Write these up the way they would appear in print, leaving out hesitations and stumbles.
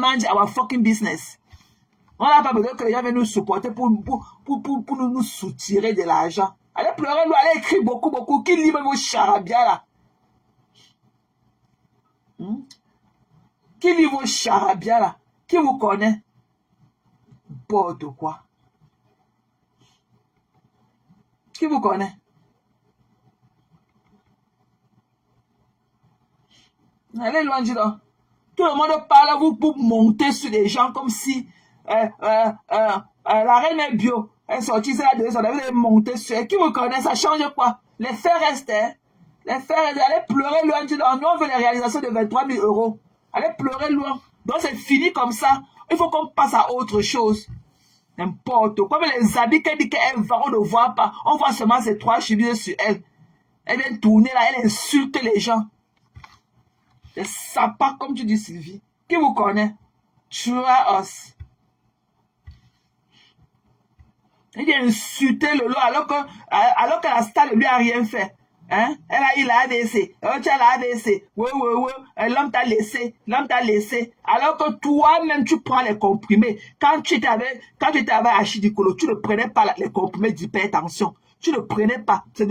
Mind our fucking business. On n'a pas besoin que les gens viennent nous supporter pour nous soutirer de l'argent. Allez pleurer, lui, allez écrire beaucoup. Qui lit vos charabia là? Qui lit vos charabia là? Qui vous connaît? N'importe quoi. Qui vous connaît? Allez loin, dis donc. Tout le monde parle à vous pour monter sur les gens comme si la reine est bio. Elle sortit, c'est la deuxième, on avait monté sur elle. Qui vous connaît? Ça change quoi? Les faits restent. Hein? Les faits restent. Allez pleurer loin, dis donc. Nous, on veut les réalisations de 23 000 euros. Allez pleurer loin. Donc, c'est fini comme ça. Il faut qu'on passe à autre chose. N'importe quoi. Mais les habits qu'elle dit qu'elle va, on ne voit pas. On voit seulement ces 3 chemises sur elle. Elle vient tourner là, elle insulte les gens. C'est sympa, comme tu dis, Sylvie. Qui vous connaît? Try us. Elle vient insulter le lot alors que la star ne lui a rien fait. Hein? Elle a eu la ADC. Tu as la ADC. Oui. L'homme t'a laissé. Alors que toi-même, tu prends les comprimés. Quand tu étais avec Achidikolo, tu ne prenais pas les comprimés d'hypertension. Tu ne prenais pas. C'est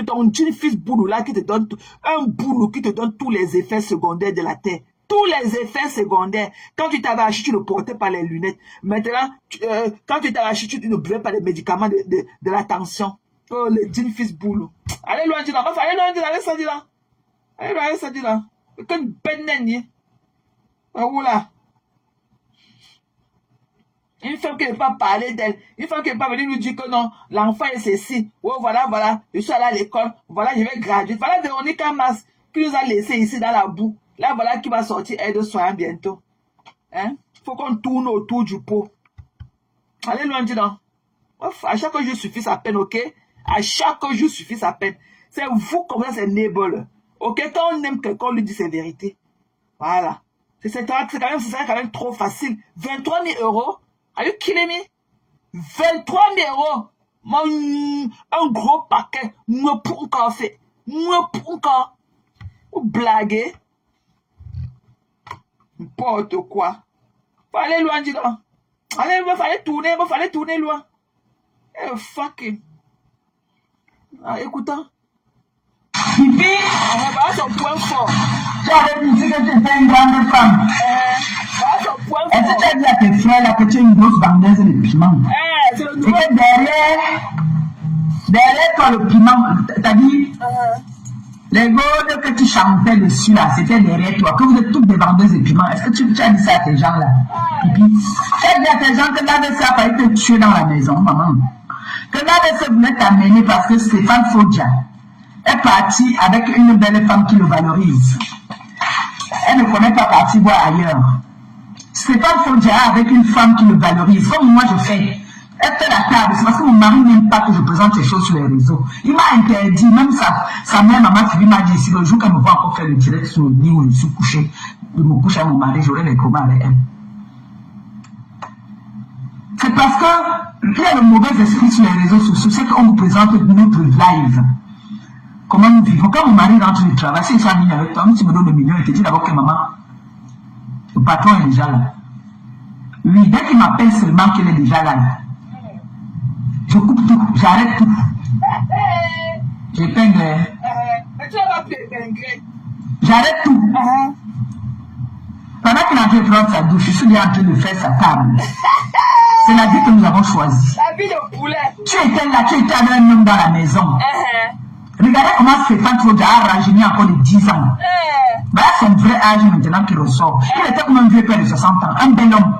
ton jeune fils boulot là qui te donne un boulot qui te donne tous les effets secondaires de la terre. Tous les effets secondaires. Quand tu t'avais acheté, tu ne portais pas les lunettes. Maintenant, quand tu t'avais acheté, tu ne buvais pas les médicaments de la tension. Oh, le jeune fils boulot. Allez loin, dis là. Allez loin, dis là. Allez loin, ça dit là. Quelle peine n'est-ce pas? Oula. Une femme qui ne peut pas parler d'elle, une femme qui ne peut pas venir nous dire que non, l'enfant est ceci. Oh, voilà, je suis allé à l'école, voilà, je vais graduer. Voilà Véronique Amas qui nous a laissé ici dans la boue. Là, voilà qui va sortir aide-soignant bientôt. Hein? Il faut qu'on tourne autour du pot. Allez loin, dis donc. À chaque jour suffit sa peine, ok? À chaque jour suffit sa peine. C'est vous comme ça, c'est nébuleux. Ok? Quand on aime quelqu'un, on lui dit ses vérités. Voilà. C'est quand même trop facile. 23 000 euros? Are you kidding me? 23 000 euros. Un gros paquet. Moi pour un café. Vous blaguez. N'importe quoi. Faut aller loin, dis donc. Allez, il fallait tourner loin. Eh, fucking. Ah, écoutons. Pipi, Voilà son point fort. tu avais dit que tu étais une grande femme. Voilà son point Est-ce que fort. tu as dit à tes frères là que tu es une grosse vendeuse de piment? C'est le Et nouveau. que derrière toi, le piment, t'as dit, les gaudes que tu chantais dessus là, c'était derrière toi, que vous êtes toutes des vendeuses de piment. Est-ce que tu as dit ça à tes gens là? Pipi, tu as dit à tes gens que l'ADC a failli te tuer dans la maison, maman. Que l'ADC voulait t'amener parce que Stéphane Fodja est parti avec une belle femme qui le valorise. Elle ne connaît pas partir voir ailleurs. Stéphane Fodja avec une femme qui le valorise, comme moi je fais. Elle fait la table, c'est parce que mon mari n'aime pas que je présente ces choses sur les réseaux. Il m'a interdit, même sa mère, maman Philippe m'a dit, si le jour qu'elle me voit encore faire le direct sur le lit où je suis couché, je me couche à mon mari, j'aurai les combats avec elle. C'est parce que il y a le mauvais esprit sur les réseaux sociaux, c'est qu'on vous présente notre live. Comment nous vivons? Quand mon mari rentre du travail, s'il est en ligne avec toi, tu me donnes le million et te dis d'abord que maman, le patron est déjà là. Oui, dès qu'il m'appelle seulement qu'il est déjà là, je coupe tout, j'arrête tout. J'épingle. J'arrête tout. Pendant qu'il est en train de prendre sa douche, je suis bien en train de faire sa table. C'est la vie que nous avons choisie. La vie de poulet. Tu étais là, tu étais avec un homme dans la maison. Regardez comment Stéphane Fodja a rajeuni encore de 10 ans. Voilà son vrai âge maintenant qui ressort. Il était comme un vieux père de 60 ans, un bel homme.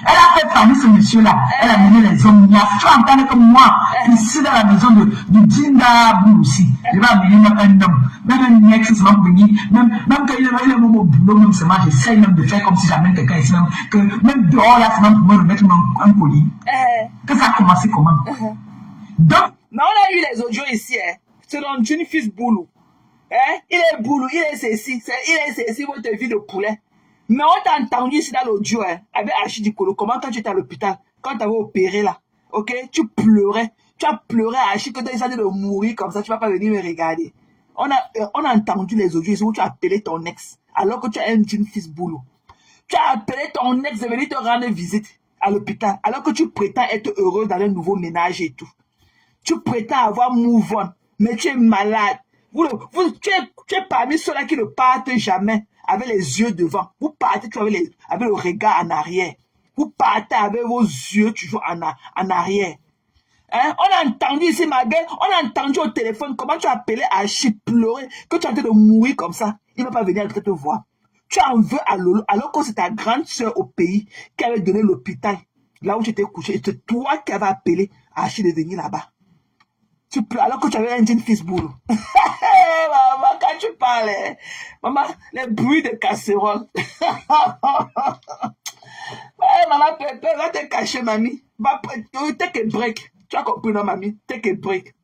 Elle a fait famille ce monsieur-là. Elle a mené les hommes. Il y a 30 ans comme moi, ici dans la maison de Dinda Bouloussi. Il va amener même un homme. Même un ex, c'est même venu. Même quand il est au boulot, même seulement, j'essaie même de faire comme si j'amène quelqu'un ici. Même dehors, là, c'est même pour me remettre un colis. Que ça a commencé comment? Donc, mais on a eu les audios ici, hein. C'est dans une fils boulot. Hein? Il est boulot, il est ceci, votre vie de poulet. Mais on t'a entendu ici dans l'audio, hein, avec Achidikolo, comment quand tu étais à l'hôpital, quand tu avais opéré là, ok, tu pleurais. Tu as pleuré à Achid que tu as dit de mourir comme ça, tu ne vas pas venir me regarder. On a entendu les audios ici où tu as appelé ton ex, alors que tu as un jeune fils boulot. Tu as appelé ton ex de venir te rendre visite à l'hôpital, alors que tu prétends être heureux dans un nouveau ménage et tout. Tu prétends avoir move on, mais tu es malade. Tu es parmi ceux-là qui ne partent jamais avec les yeux devant. Vous partez toujours avec le regard en arrière. Vous partez avec vos yeux toujours en arrière. Hein? On a entendu ici, ma belle, on a entendu au téléphone comment tu as appelé Archie pleurer, que tu es en train de mourir comme ça. Il ne va pas venir te voir. Tu en veux à Lolo, alors que c'est ta grande soeur au pays qui avait donné l'hôpital, là où tu étais couché. Et c'est toi qui avais appelé Archie de venir là-bas. Tu pleures alors que tu avais un jean fils boulot. Maman, quand tu parles, maman, les bruits de casserole. Maman, va te cacher, mamie. Take a break. Tu as compris, non, mamie? Take a break.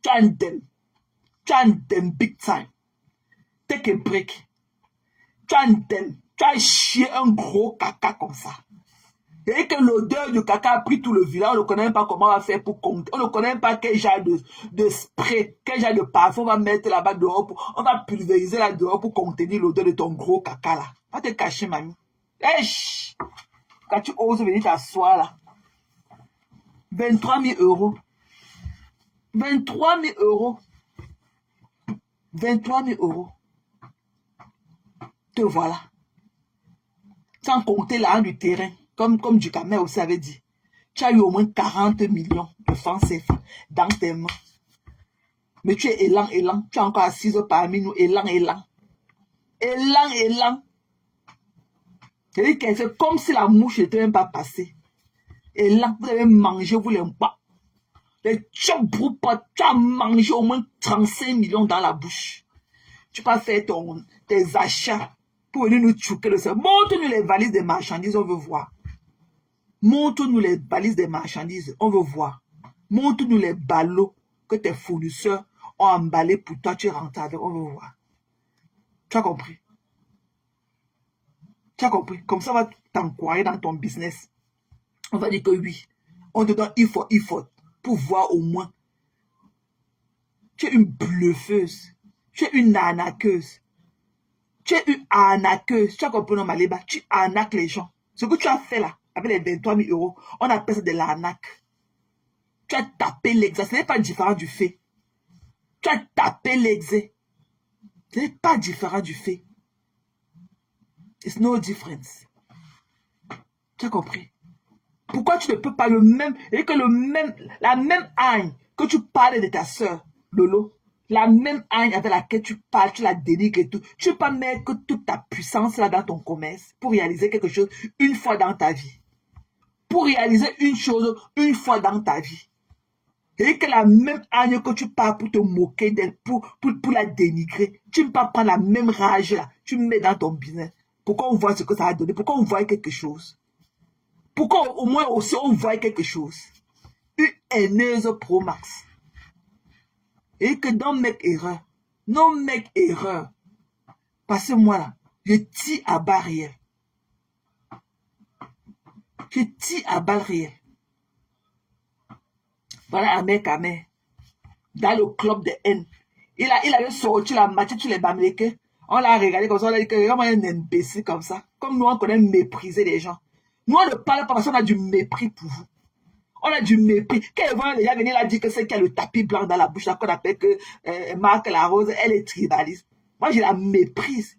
Tu as un dem. Tu as un dem big time. Take a break. Tu as un dem. Tu as chié un gros caca comme ça. Et que l'odeur du caca a pris tout le village, on ne connaît même pas comment on va faire pour compter. On ne connaît même pas quel genre de spray, quel genre de parfum on va mettre là-bas dehors. On va pulvériser là dehors pour contenir l'odeur de ton gros caca là. Va te cacher, mamie. Hey, quand tu oses venir t'asseoir là. 23 000 euros. 23 000 euros. 23 000 euros. Te voilà. Sans compter l'argent du terrain. Comme Ducamel aussi avait dit. Tu as eu au moins 40 millions de francs CFA dans tes mains. Mais tu es élan. Tu es encore assise parmi nous. Élan. C'est comme si la mouche n'était même pas passée. Élan, vous avez mangé, vous l'aimez pas. Tu as mangé au moins 35 millions dans la bouche. Tu peux faire tes achats pour venir nous choquer le cerveau. Montre-nous les valises des marchandises, on veut voir. Montre-nous les valises des marchandises, on veut voir. Montre-nous les ballots que tes fournisseurs ont emballés pour toi, tu rentres avec, on veut voir. Tu as compris? Tu as compris? Comme ça, on va t'encourager dans ton business. On va dire que oui. On te donne effort pour voir au moins. Tu es une bluffeuse. Tu es une arnaqueuse. Tu es une arnaqueuse. Tu as compris, non, Maléba? Tu arnaques les gens. Ce que tu as fait là, avec les 23 000 euros, on appelle ça de l'arnaque. Tu as tapé l'exé. Ce n'est pas différent du fait. Tu as tapé l'exé. Ce n'est pas différent du fait. It's no difference. Tu as compris? Pourquoi tu ne peux pas la même haine que tu parles de ta soeur, Lolo, la même haine avec laquelle tu parles, tu la dénigres et tout, tu ne peux pas mettre toute ta puissance là dans ton commerce pour réaliser quelque chose une fois dans ta vie. Pour réaliser une chose une fois dans ta vie. Et que la même haine que tu parles pour te moquer d'elle, pour la dénigrer, tu ne peux pas prendre la même rage là, tu mets dans ton business. Pourquoi on voit ce que ça a donné? Pourquoi on voit quelque chose? Pourquoi au moins aussi on voit quelque chose? Une haineuse Pro Max. Et que don't make erreur. Non make erreur. Parce que moi là, je tire à balles réelles. Je tire à balles réelles. Voilà un mec à main. Dans le club de haine. Il avait sorti la matière sur les Bamileke. On l'a regardé comme ça, on a dit que vraiment un imbécile comme ça. Comme nous on connaît mépriser les gens. Nous, on ne parle pas parce qu'on a du mépris pour vous. On a du mépris. Quand ils vont déjà venir là dire que c'est qu'il y a le tapis blanc dans la bouche, là qu'on appelle que Marc Larose, elle est tribaliste. Moi, je la méprise.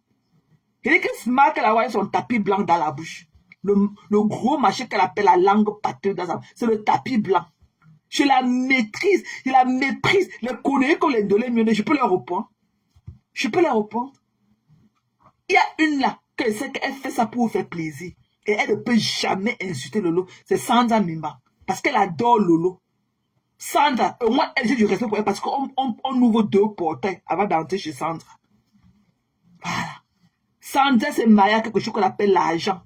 Je dis que Marc Larose a son tapis blanc dans la bouche. Le gros machin qu'elle appelle la langue pâteuse dans sa bouche, c'est le tapis blanc. Je la maîtrise, je la méprise. Les conneries qu'on les donne, je peux leur répondre. Je peux leur répondre. Il y a une là, qu'elle sait qu'elle fait ça pour vous faire plaisir. Et elle ne peut jamais insulter Lolo. C'est Sandra Mimba. Parce qu'elle adore Lolo. Sandra, au moins, elle a du respect pour elle parce qu'on ouvre 2 portails avant d'entrer chez Sandra. Voilà. Sandra, c'est Maya, quelque chose qu'on appelle l'argent.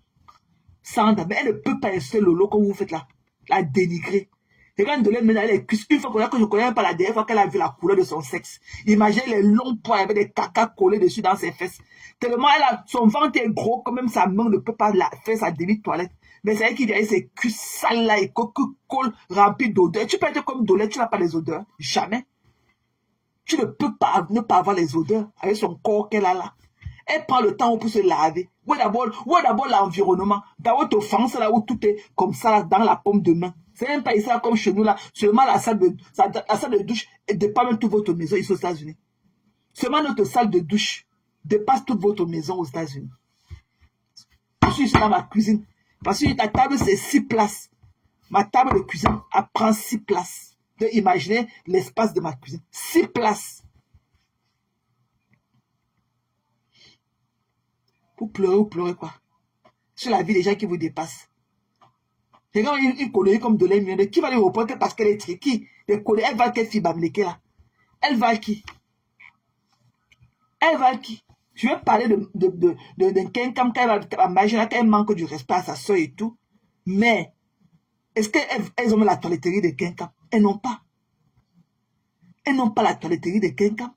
Sandra, mais elle ne peut pas insulter Lolo comme vous faites là. La dénigrer. Et quand de maintenant, elle est cuisse. Une fois que je ne connais même pas la dernière fois qu'elle a vu la couleur de son sexe. Imaginez les longs poils avec des caca collés dessus dans ses fesses. Tellement son ventre est gros, quand même sa main ne peut pas faire sa demi-toilette. Mais c'est elle qui derrière ses cuisses sales là et colle remplie d'odeurs. Tu peux être comme Dolette, tu n'as pas les odeurs. Jamais. Tu ne peux pas ne pas avoir les odeurs avec son corps qu'elle a là. Elle prend le temps pour se laver. Où est d'abord l'environnement? Dans votre offense, là où tout est comme ça, dans la paume de main. C'est même pas ici là, comme chez nous, là. Seulement la salle de douche dépasse même toute votre maison ici aux États-Unis. Seulement notre salle de douche dépasse toute votre maison aux États-Unis. Je suis ici dans ma cuisine. Parce que ta table, c'est 6 places. Ma table de cuisine, elle prend 6 places. De imaginer l'espace de ma cuisine. 6 places. Vous pleurez quoi? Sur la vie des gens qui vous dépassent. Les gens, ils colorisent comme de l'aimé. Qui va les reporter parce qu'elle est tricky? Les colères, elle va quelle fille bamléquée là? Elle va qui? Elle va qui? Je vais parler de quelqu'un qu'elle manque du respect à sa soeur et tout. Mais, est-ce qu'elles ont la toiletterie de quelqu'un? Elles n'ont pas. Elles n'ont pas la toiletterie de quelqu'un.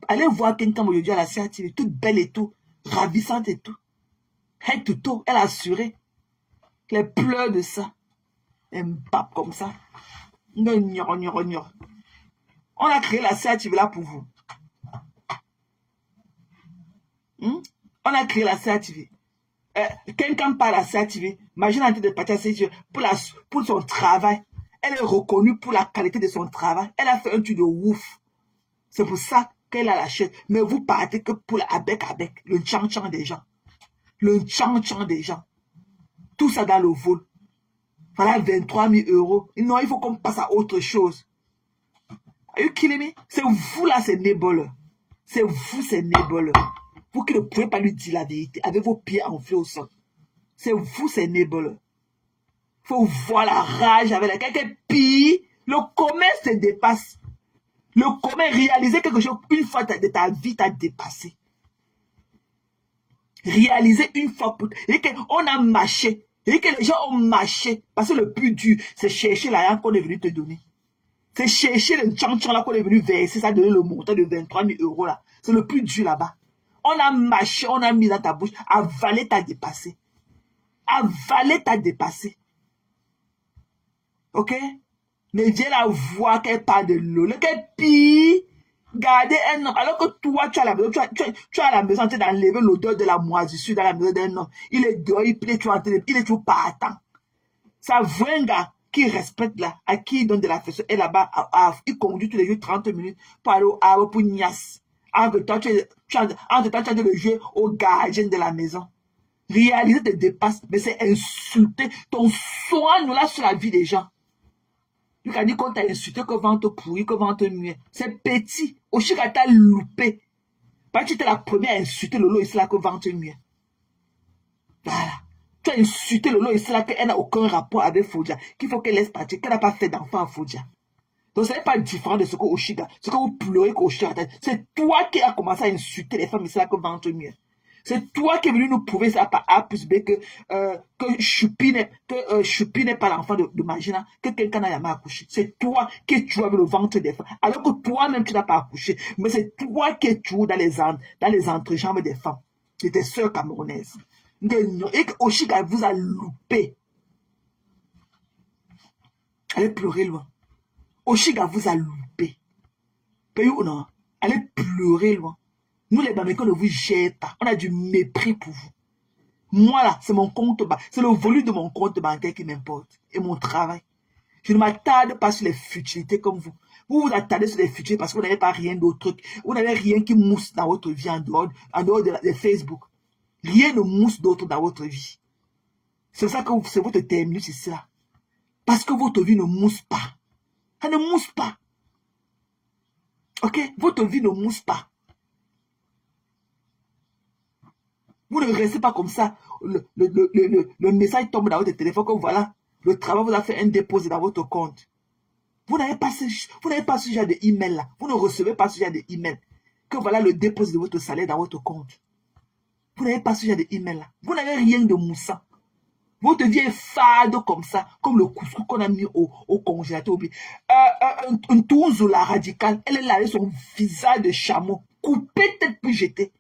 Allez voir quelqu'un aujourd'hui à la CATV, toute belle et tout, ravissante et tout. Head to toe, elle a assuré. Les pleurs de ça. Elle me pape comme ça. On a créé la CATV là pour vous. On a créé la CATV. Quelqu'un parle à la CATV. Imagine en train de partir à la CATV pour son travail. Elle est reconnue pour la qualité de son travail. Elle a fait un truc de ouf. C'est pour ça qu'elle a la chaise. Mais vous partez que pour avec le tchan-tchan des gens. Le tchan-tchan des gens. Tout ça dans le vol. Voilà 23 000 euros. Non, il faut qu'on passe à autre chose. Are you kidding me? C'est vous là, c'est nébuleux. C'est vous, c'est nébuleux. Vous qui ne pouvez pas lui dire la vérité avec vos pieds enflés au sol. C'est vous, c'est nébuleux. Faut voir la rage avec laquelle pire. Le commerce se dépasse. Le commerce, réaliser quelque chose une fois de ta vie t'a dépassé. Réaliser une fois pour... Et qu'on a marché. Et que les gens ont marché. Parce que le plus dur, c'est chercher l'argent qu'on est venu te donner. C'est chercher le tchan-tchan là qu'on est venu verser. Ça donner le montant de 23 000 euros là. C'est le plus dur là-bas. On a marché, on a mis dans ta bouche. Avaler t'a dépassé. Avaler t'a dépassé. Ok? Mais viens la voir qu'elle parle de l'eau. Qu'elle pire. Gardez un homme. Alors que toi, tu as la maison, tu as la maison, tu es d'enlever l'odeur de la moisissure dans la maison d'un homme. Il est dehors, il plaît, il est toujours partant. Ça vrai un gars qui respecte là, à qui il donne de l'affection. Et là-bas, il conduit tous les jours 30 minutes pour aller au havre pour Nias. Entre temps, tu as de le jouer au gardien de la maison. Réaliser te dépasse, mais c'est insulter ton soin nous là sur la vie des gens. Tu as dit qu'on t'a insulté, que vente pourri, que vente nuit. C'est petit. Oshika t'a loupé. Parce que tu étais la première à insulter Lolo ici là que vente nuit. Voilà. Tu as insulté Lolo ici là qu'elle n'a aucun rapport avec Fodja. Qu'il faut qu'elle laisse partir, qu'elle n'a pas fait d'enfant à Fodja. Donc ce n'est pas différent de ce que Oshiga, ce que vous pleurez qu'Oshiga. C'est toi qui as commencé à insulter les femmes ici là que vente nuit. C'est toi qui es venu nous prouver ça par A plus B que Choupi n'est pas l'enfant de Magina, que quelqu'un n'a jamais accouché. C'est toi qui joues avec le ventre des femmes. Alors que toi-même, tu n'as pas accouché. Mais c'est toi qui joues dans les entrejambes des femmes, de tes soeurs camerounaises. Et que Oshiga vous a loupé. Allez pleurer loin. Oshiga vous a loupé. Pays ou non? Allez pleurer loin. Nous, les Bamèques, on ne vous gère pas. On a du mépris pour vous. Moi, là, c'est mon compte bancaire. C'est le volume de mon compte bancaire qui m'importe. Et mon travail. Je ne m'attarde pas sur les futilités comme vous. Vous vous attardez sur les futilités parce que vous n'avez pas rien d'autre. Vous n'avez rien qui mousse dans votre vie en dehors de Facebook. Rien ne mousse d'autre dans votre vie. C'est ça que c'est votre terminus ici, là. Parce que votre vie ne mousse pas. Elle ne mousse pas. Ok? Votre vie ne mousse pas. Vous ne restez pas comme ça. Le message tombe dans votre téléphone comme voilà. Le travail vous a fait un dépôt dans votre compte. Vous n'avez pas ce genre d'email là. Vous ne recevez pas ce genre d'email. Que voilà le dépôt de votre salaire dans votre compte. Vous n'avez pas ce genre d'email là. Vous n'avez rien de moussant. Votre vie est fade comme ça. Comme le couscous qu'on a mis au congélateur. Un tourzoula radical. Elle est là avec son visage de chameau. Coupé tête puis jeté.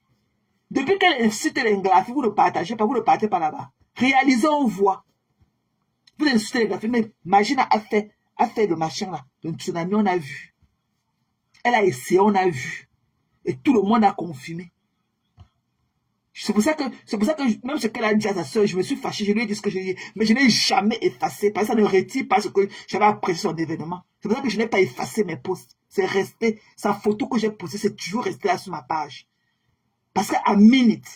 Depuis qu'elle incite les graphies, vous ne partagez pas, vous ne partez pas là-bas. Réalisez, on voit. Vous incitez les graphies, mais Magina a fait le machin là. Le tsunami, on a vu. Elle a essayé, on a vu. Et tout le monde a confirmé. C'est pour ça que même ce qu'elle a dit à sa soeur, je me suis fâché, je lui ai dit ce que je lui ai dit, mais je n'ai jamais effacé, parce que ça ne retire pas ce que j'avais apprécié son événement. C'est pour ça que je n'ai pas effacé mes posts. C'est resté, sa photo que j'ai postée, c'est toujours resté là sur ma page. Parce qu'à minute,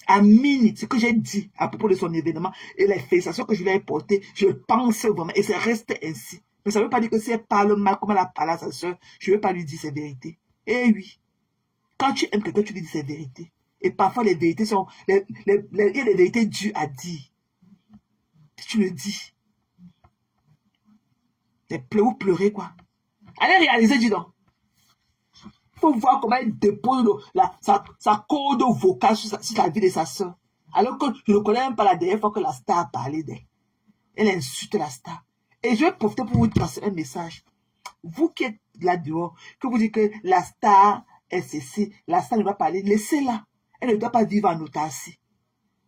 ce que j'ai dit à propos de son événement et les félicitations que je lui ai portées, je pense vraiment, et c'est resté ainsi. Mais ça ne veut pas dire que si elle parle mal comme elle a parlé à sa soeur, je ne vais pas lui dire ses vérités. Eh oui, quand tu aimes quelqu'un, tu lui dis ses vérités. Et parfois, les vérités sont... Il y a des vérités dures à dire. Tu le dis. Ou pleurer, quoi. Allez réaliser, dis donc. Il faut voir comment elle dépose sa code vocale sur la vie de sa soeur. Alors que je ne connais même pas la dernière fois que la star a parlé d'elle. Elle insulte la star. Et je vais profiter pour vous passer un message. Vous qui êtes là dehors, que vous dites que la star est ceci, la star ne doit pas parler, laissez-la. Elle ne doit pas vivre en autarcie.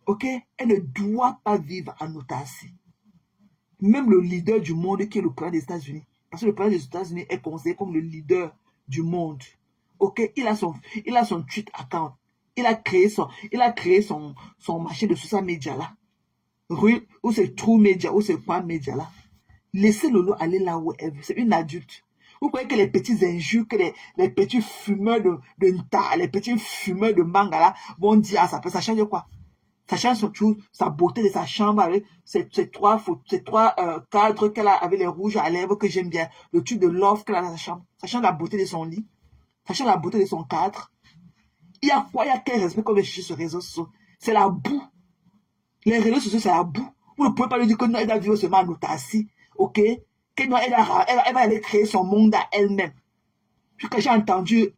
Ok? Elle ne doit pas vivre en autarcie. Même le leader du monde qui est le président des États-Unis. Parce que le président des États-Unis est considéré comme le leader du monde. Ok? Il a son tweet account. Il a créé son marché de social media là. Ou c'est True Media, ou c'est quoi Media là. Laissez Lolo aller là où elle veut. C'est une adulte. Vous croyez que les petits injures, que les petits fumeurs de nta, les petits fumeurs de mangala vont dire, ça change quoi? Ça change surtout sa beauté de sa chambre avec ces trois cadres qu'elle a avec les rouges à lèvres que j'aime bien. Le truc de love qu'elle a dans sa chambre. Ça change la beauté de son lit. Ça change la beauté de son cadre. Il y a quoi? Il y a quel respect qu'on veut chercher sur les réseaux sociaux? C'est la boue. Les réseaux sociaux, c'est la boue. Vous ne pouvez pas lui dire que non, elle doit vivre seulement en autarcie. Ok? Elle va aller créer son monde à elle-même. Quand j'ai entendu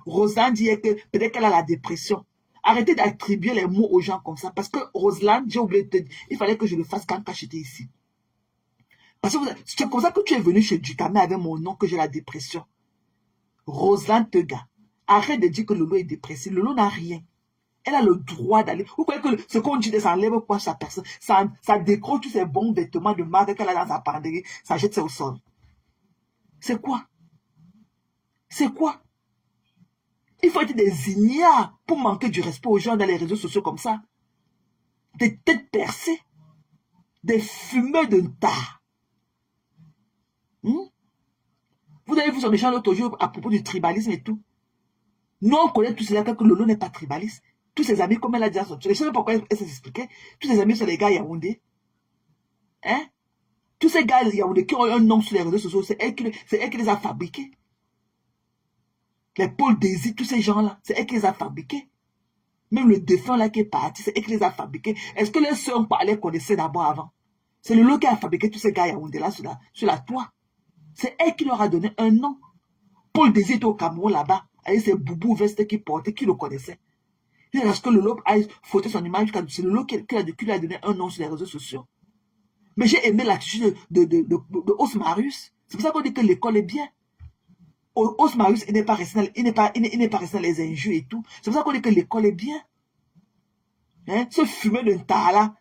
Roselyne dire que peut-être qu'elle a la dépression. Arrêtez d'attribuer les mots aux gens comme ça. Parce que Roselyne, j'ai oublié de te dire, il fallait que je le fasse quand j'étais ici. Parce que c'est comme ça que tu es venu chez Dutamé avec mon nom que j'ai la dépression. Roselyne Tega, arrête de dire que Lolo est dépressif. Lolo n'a rien. Elle a le droit d'aller. Vous croyez que ce qu'on dit, ça enlève quoi sa personne? Ça décroche tous ces bons vêtements de marque qu'elle a dans sa penderie, ça jette ça au sol. C'est quoi? C'est quoi? Il faut être des ignares pour manquer du respect aux gens dans les réseaux sociaux comme ça. Des têtes percées. Des fumeurs de tas. Vous avez vu son méchant l'autre jour à propos du tribalisme et tout. Nous, on connaît tous cela que Lolo n'est pas tribaliste. Tous ses amis, comme elle a dit à son... Je ne sais pas pourquoi elle s'est expliquée. Tous ses amis sont les gars Yaoundé. Hein? Tous ces gars Yaoundé qui ont un nom sur les réseaux sociaux, c'est elle qui les a fabriqués. Les Paul Désir, tous ces gens-là, c'est elle qui les a fabriqués. Même le défunt là qui est parti, c'est elle qui les a fabriqués. Est-ce que les sœurs parlaient connaissaient d'abord avant? C'est Lolo qui a fabriqué tous ces gars Yaoundé là sur la toit. C'est elle qui leur a donné un nom. Paul Désir était au Cameroun là-bas, avec ses boubous vestes qu'il portait, qui le connaissait. Parce que Lolo a photé son image, c'est Lolo qui lui a donné un nom sur les réseaux sociaux. Mais j'ai aimé l'attitude de Osmarius. C'est pour ça qu'on dit que l'école est bien. Osmarius, il n'est pas resté dans les injures et tout. C'est pour ça qu'on dit que l'école est bien. Hein? Ce fumeur de Tala,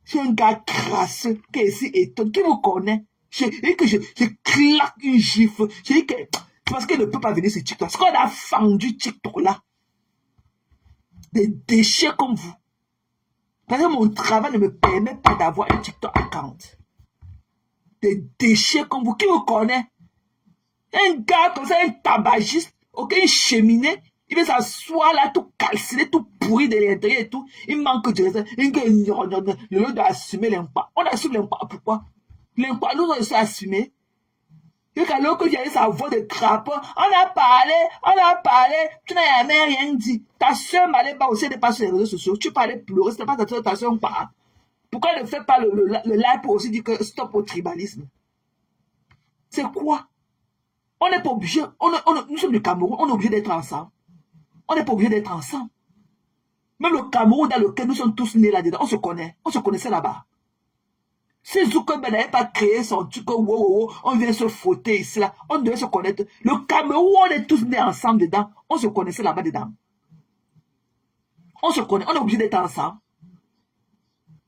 c'est un gars crasseux qui est ici étonné, qui vous connaît. Je claque une gifle. Je dis que c'est parce qu'elle ne peut pas venir sur TikTok. Parce qu'on a fendu TikTok là. Des déchets comme vous. Parce que mon travail ne me permet pas d'avoir un TikTok account. Des déchets comme vous. Qui vous connaît? Un gars comme ça, un tabagiste, ok, une cheminée, il veut s'asseoir là, tout calciné, tout pourri de l'intérieur et tout. Il manque de raison. Le lieu d'assumer l'impact. On assume l'impact. Pourquoi? L'impact, nous, on se assumer. Et alors que j'ai sa voix de crapaud, on a parlé, tu n'as jamais rien dit. Ta soeur m'allait pas aussi, elle n'est pas sur les réseaux sociaux. Tu parlais pleurer, c'était pas ta soeur, on parle. Pourquoi elle ne fait pas le live pour aussi dire que stop au tribalisme? C'est quoi? On n'est pas obligé, nous sommes du Cameroun, on est obligé d'être ensemble. On n'est pas obligé d'être ensemble. Même le Cameroun dans lequel nous sommes tous nés là-dedans, on se connaissait là-bas. Si Zuckerberg n'avait pas créé son truc, on vient se frotter ici, là, on devait se connaître. Le Cameroun, on est tous nés ensemble dedans, on se connaissait là-bas dedans. On se connaît, on est obligé d'être ensemble.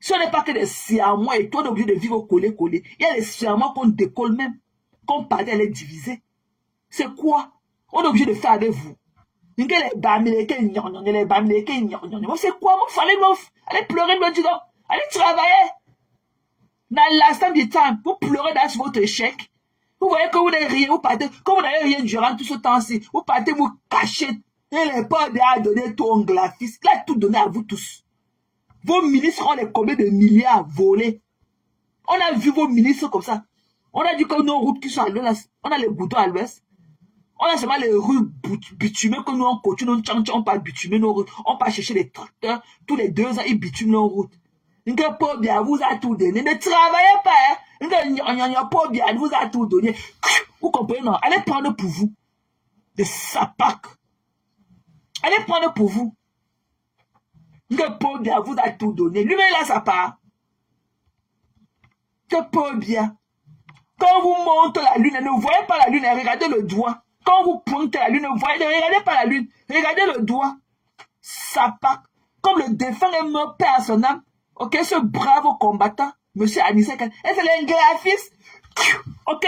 Si on n'est pas que des Siamois et toi, on est obligé de vivre collé. Il y a les Siamois qu'on décolle même, qu'on parle, elle est divisée. C'est quoi? On est obligé de faire avec vous. Les Bamileke, les Bamileke, c'est quoi, mon fallait allez pleurer, me dis donc, allez travailler. Dans l'instant du temps, vous pleurez dans votre échec. Vous voyez que vous n'avez rien, vous partez, comme vous n'avez rien durant tout ce temps-ci, vous partez vous cacher. Et les pauvres a donné tout en graphiste. Il a tout donné à vous tous. Vos ministres ont les combien de milliards volés. On a vu vos ministres comme ça. On a dit que nos routes qui sont à l'ouest, on a les boutons à l'ouest. On a seulement les rues bitumées que nous on continue, on pas bitumer nos routes. On pas chercher les tracteurs. Tous les 2 ans, ils bitument nos routes. Une pauvre bien vous a tout donné. Ne travaillez pas. Une pauvre bien vous a tout donné. Vous comprenez, non? Allez prendre pour vous. Des sapacs. Allez prendre pour vous. Une pauvre bien vous a tout donné. Lui-même, il a sa part. Que pauvre bien. Quand vous montez la lune, ne voyez pas la lune, regardez le doigt. Quand vous pointez la lune, ne regardez pas la lune, regardez le doigt. Sapac. Comme le défunt est mort, paix à son âme. Ok, ce brave combattant, monsieur Anissé, c'est un graphiste. Ok?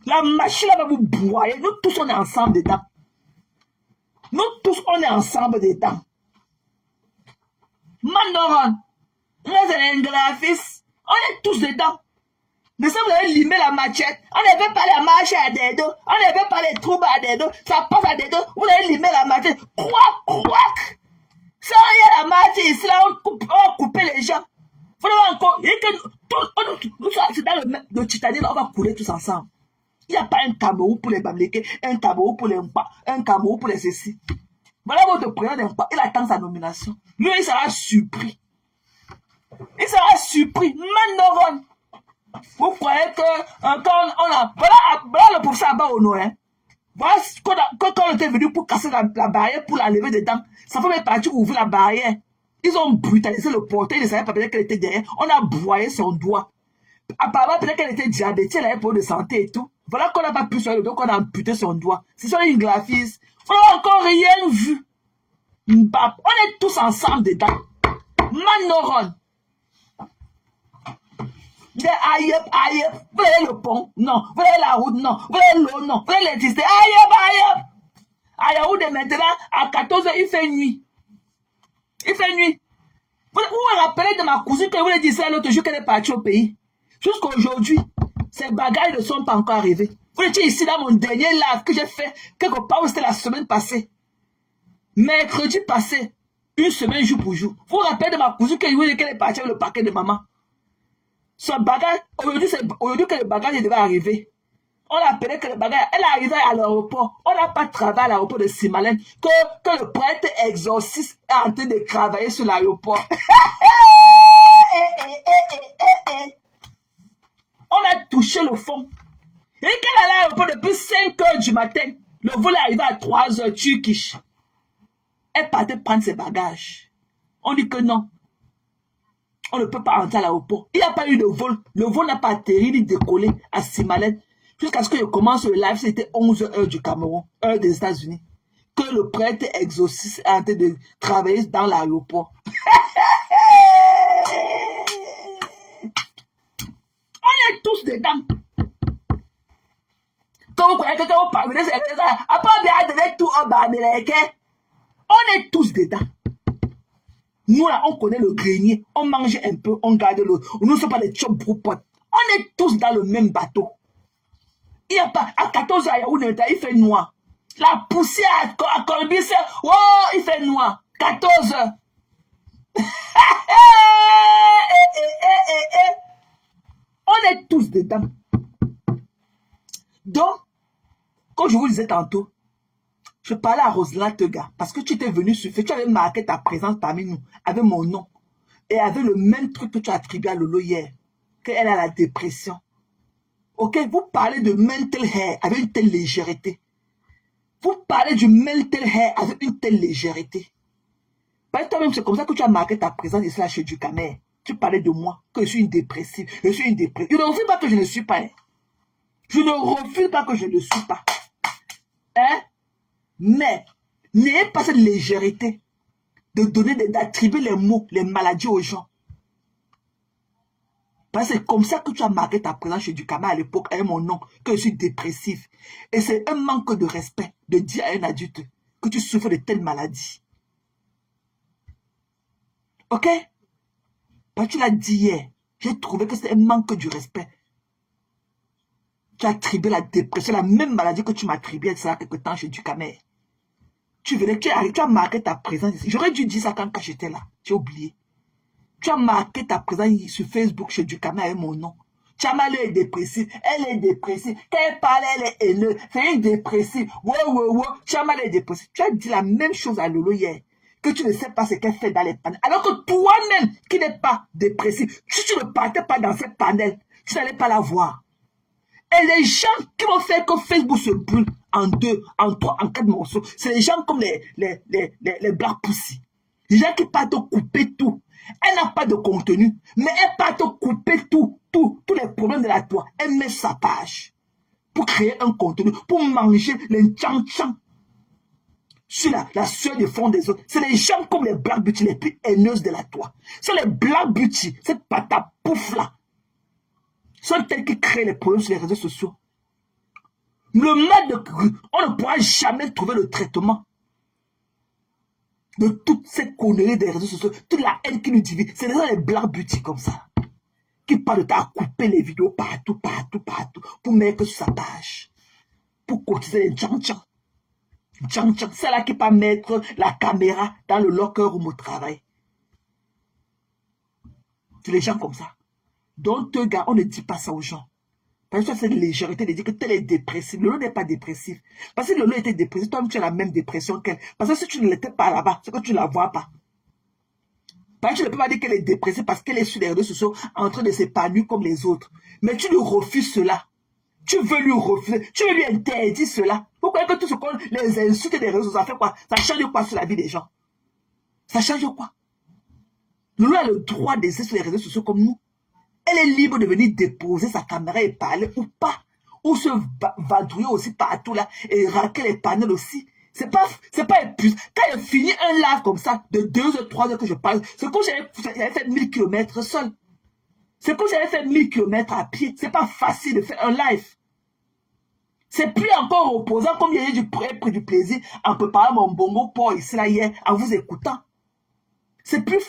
La machine va vous broyer. Nous tous, on est ensemble dedans. Nous tous, on est ensemble dedans. Manoron. C'est un graphiste. On est tous dedans. Mais ça, vous avez limé la machette. On n'avait pas la marche à des dos. On n'avait pas les troubles à des dos. Ça passe à des dos. Vous avez limé la machette. Quack. Ça, il y a la marche ici, là, on coupe les gens. Faut encore. Nous sommes dans le Titanic, là, on va couler tous ensemble. Il n'y a pas un Cameroun pour les Bamileke, un Cameroun pour les Mpa, un Cameroun pour les ceci. Voilà votre président d'Mpa. Il attend sa nomination. Lui, il sera surpris. Il sera surpris. Manoron. Vous croyez que quand on a... Voilà le professeur Abba Ono, hein. Voilà quand on était venu pour casser la barrière, pour la lever dedans. Ça fait même partie ouvrir la barrière. Ils ont brutalisé le portail, ils ne savaient pas peut-être qu'elle était derrière. On a broyé son doigt. Apparemment, peut-être qu'elle était diabétique, elle avait problème de santé et tout. Voilà qu'on n'a pas pu soigner le doigt, qu'on a amputé son doigt. C'est sur une graphiste. On n'a encore rien vu. On est tous ensemble dedans. Manoron. Aïe, vous voyez le pont? Non. Vous voyez la route? Non. Vous voyez l'eau? Non. Vous voyez l'électricité? Aïe. À Yaoundé maintenant, à 14h, il fait nuit. Il fait nuit. Vous vous rappelez de ma cousine que vous avez dit ça l'autre jour qu'elle est partie au pays? Jusqu'à aujourd'hui, ces bagages ne sont pas encore arrivés. Vous étiez ici dans mon dernier live que j'ai fait quelque part où c'était la semaine passée. Mercredi passé, une semaine jour pour jour. Vous vous rappelez de ma cousine qu'elle est partie avec le paquet de maman? Son bagage, aujourd'hui que le bagage devait arriver. On appelait que le bagage, elle est arrivée à l'aéroport. On n'a pas travaillé à l'aéroport de Simalène. Que le prêtre exorciste est en train de travailler sur l'aéroport. On a touché le fond. Et qu'elle est à l'aéroport depuis 5 h du matin. Le vol est arrivé à 3 h turkish. Elle partait prendre ses bagages. On dit que non. On ne peut pas rentrer à l'aéroport. Il n'y a pas eu de vol. Le vol n'a pas atterri ni décollé à Simalène. Jusqu'à ce que je commence le live, c'était 11 h du Cameroun, heure des États-Unis. Que le prêtre exorciste est en train de travailler dans l'aéroport. On est tous dedans. Quand vous croyez que quand vous parlez, après tout en bas, on est tous dedans. Nous là, on connaît le grenier, on mange un peu, on garde l'autre. Nous ne sommes pas des chop broupotes. On est tous dans le même bateau. Il n'y a pas, à 14 h, il fait noir. La poussière à Corbis, oh, il fait noir. 14 h. On est tous dedans. Donc, comme je vous disais tantôt, je parlais à Roselyne Tega, parce que tu étais venu sur Facebook, tu avais marqué ta présence parmi nous, avec mon nom, et avec le même truc que tu as attribué à Lolo hier, qu'elle a la dépression. Ok, vous parlez de mental health avec une telle légèreté. Vous parlez du mental health avec une telle légèreté. Parce que toi-même, c'est comme ça que tu as marqué ta présence ici là chez Ducamer. Tu parlais de moi, que je suis une dépressive. Je suis une dépressive. Je ne refuse pas que je ne suis pas. Hein. Je ne refuse pas que je ne suis pas. Hein? Mais, n'ayez pas cette légèreté de donner, d'attribuer les mots, les maladies aux gens. Parce que c'est comme ça que tu as marqué ta présence chez Ducamer à l'époque, avec mon nom, que je suis dépressif. Et c'est un manque de respect de dire à un adulte que tu souffres de telle maladie. Ok? Bah, tu l'as dit hier. J'ai trouvé que c'est un manque du respect. Tu as attribué la dépression, la même maladie que tu m'as attribuée ça quelque temps chez Ducamer. Tu venais, tu as marqué ta présence ici. J'aurais dû dire ça quand j'étais là. J'ai oublié. Tu as marqué ta présence sur Facebook chez Ducamer avec mon nom. Chamale est dépressive. Elle est dépressive. Quand elle parle, elle est haineuse. C'est une dépressive. Wow. Chamale est dépressive. Tu as dit la même chose à Lolo hier. Que tu ne sais pas ce qu'elle fait dans les panels. Alors que toi-même, qui n'es pas dépressif, si tu ne partais pas dans ces panels, tu n'allais pas la voir. Et les gens qui vont faire que Facebook se brûle en 2, en 3, en 4 morceaux, c'est les gens comme les Black Pussy. Les gens qui partent te couper tout. Elle n'a pas de contenu, mais elle part te couper tous les problèmes de la toi. Elle met sa page pour créer un contenu, pour manger les tchan-tchan sur la sueur du fond des autres. C'est les gens comme les Black Beauty les plus haineuses de la toi. C'est les Black Beauty, cette patapouf là. Sont tels qui créent les problèmes sur les réseaux sociaux. Le mal de cru, on ne pourra jamais trouver le traitement de toutes ces conneries des réseaux sociaux, toute la haine qui nous divise. C'est les Black Beauty comme ça, qui parlent de ta couper les vidéos partout, pour mettre sur sa page, pour cotiser les tchan-tchan. C'est là qui peut mettre la caméra dans le locker room au travail. C'est les gens comme ça. Donc, gars, on ne dit pas ça aux gens. Parce que c'est une légèreté de dire que tel est dépressif. Lolo n'est pas dépressif. Parce que Lolo était dépressif, toi-même tu as la même dépression qu'elle. Parce que si tu ne l'étais pas là-bas, c'est que tu ne la vois pas. Parce que tu ne peux pas dire qu'elle est dépressive parce qu'elle est sur les réseaux sociaux en train de s'épanouir comme les autres. Mais tu lui refuses cela. Tu veux lui refuser. Tu veux lui interdire cela. Pourquoi que tout ce qu'on les insultes des réseaux, ça fait quoi? Ça change quoi sur la vie des gens? Ça change quoi? Lolo a le droit d'essayer sur les réseaux sociaux comme nous. Elle est libre de venir déposer sa caméra et parler ou pas. Ou se vadrouiller aussi partout là et raquer les panels aussi. C'est pas épuisant. Quand elle finit un live comme ça, de 2 ou 3 heures que je parle, c'est comme j'avais fait 1000 km seul. C'est comme j'avais fait 1000 km à pied. C'est pas facile de faire un live. C'est plus encore reposant comme j'ai pris du plaisir en préparant mon bongo pour ici là hier, en vous écoutant. C'est plus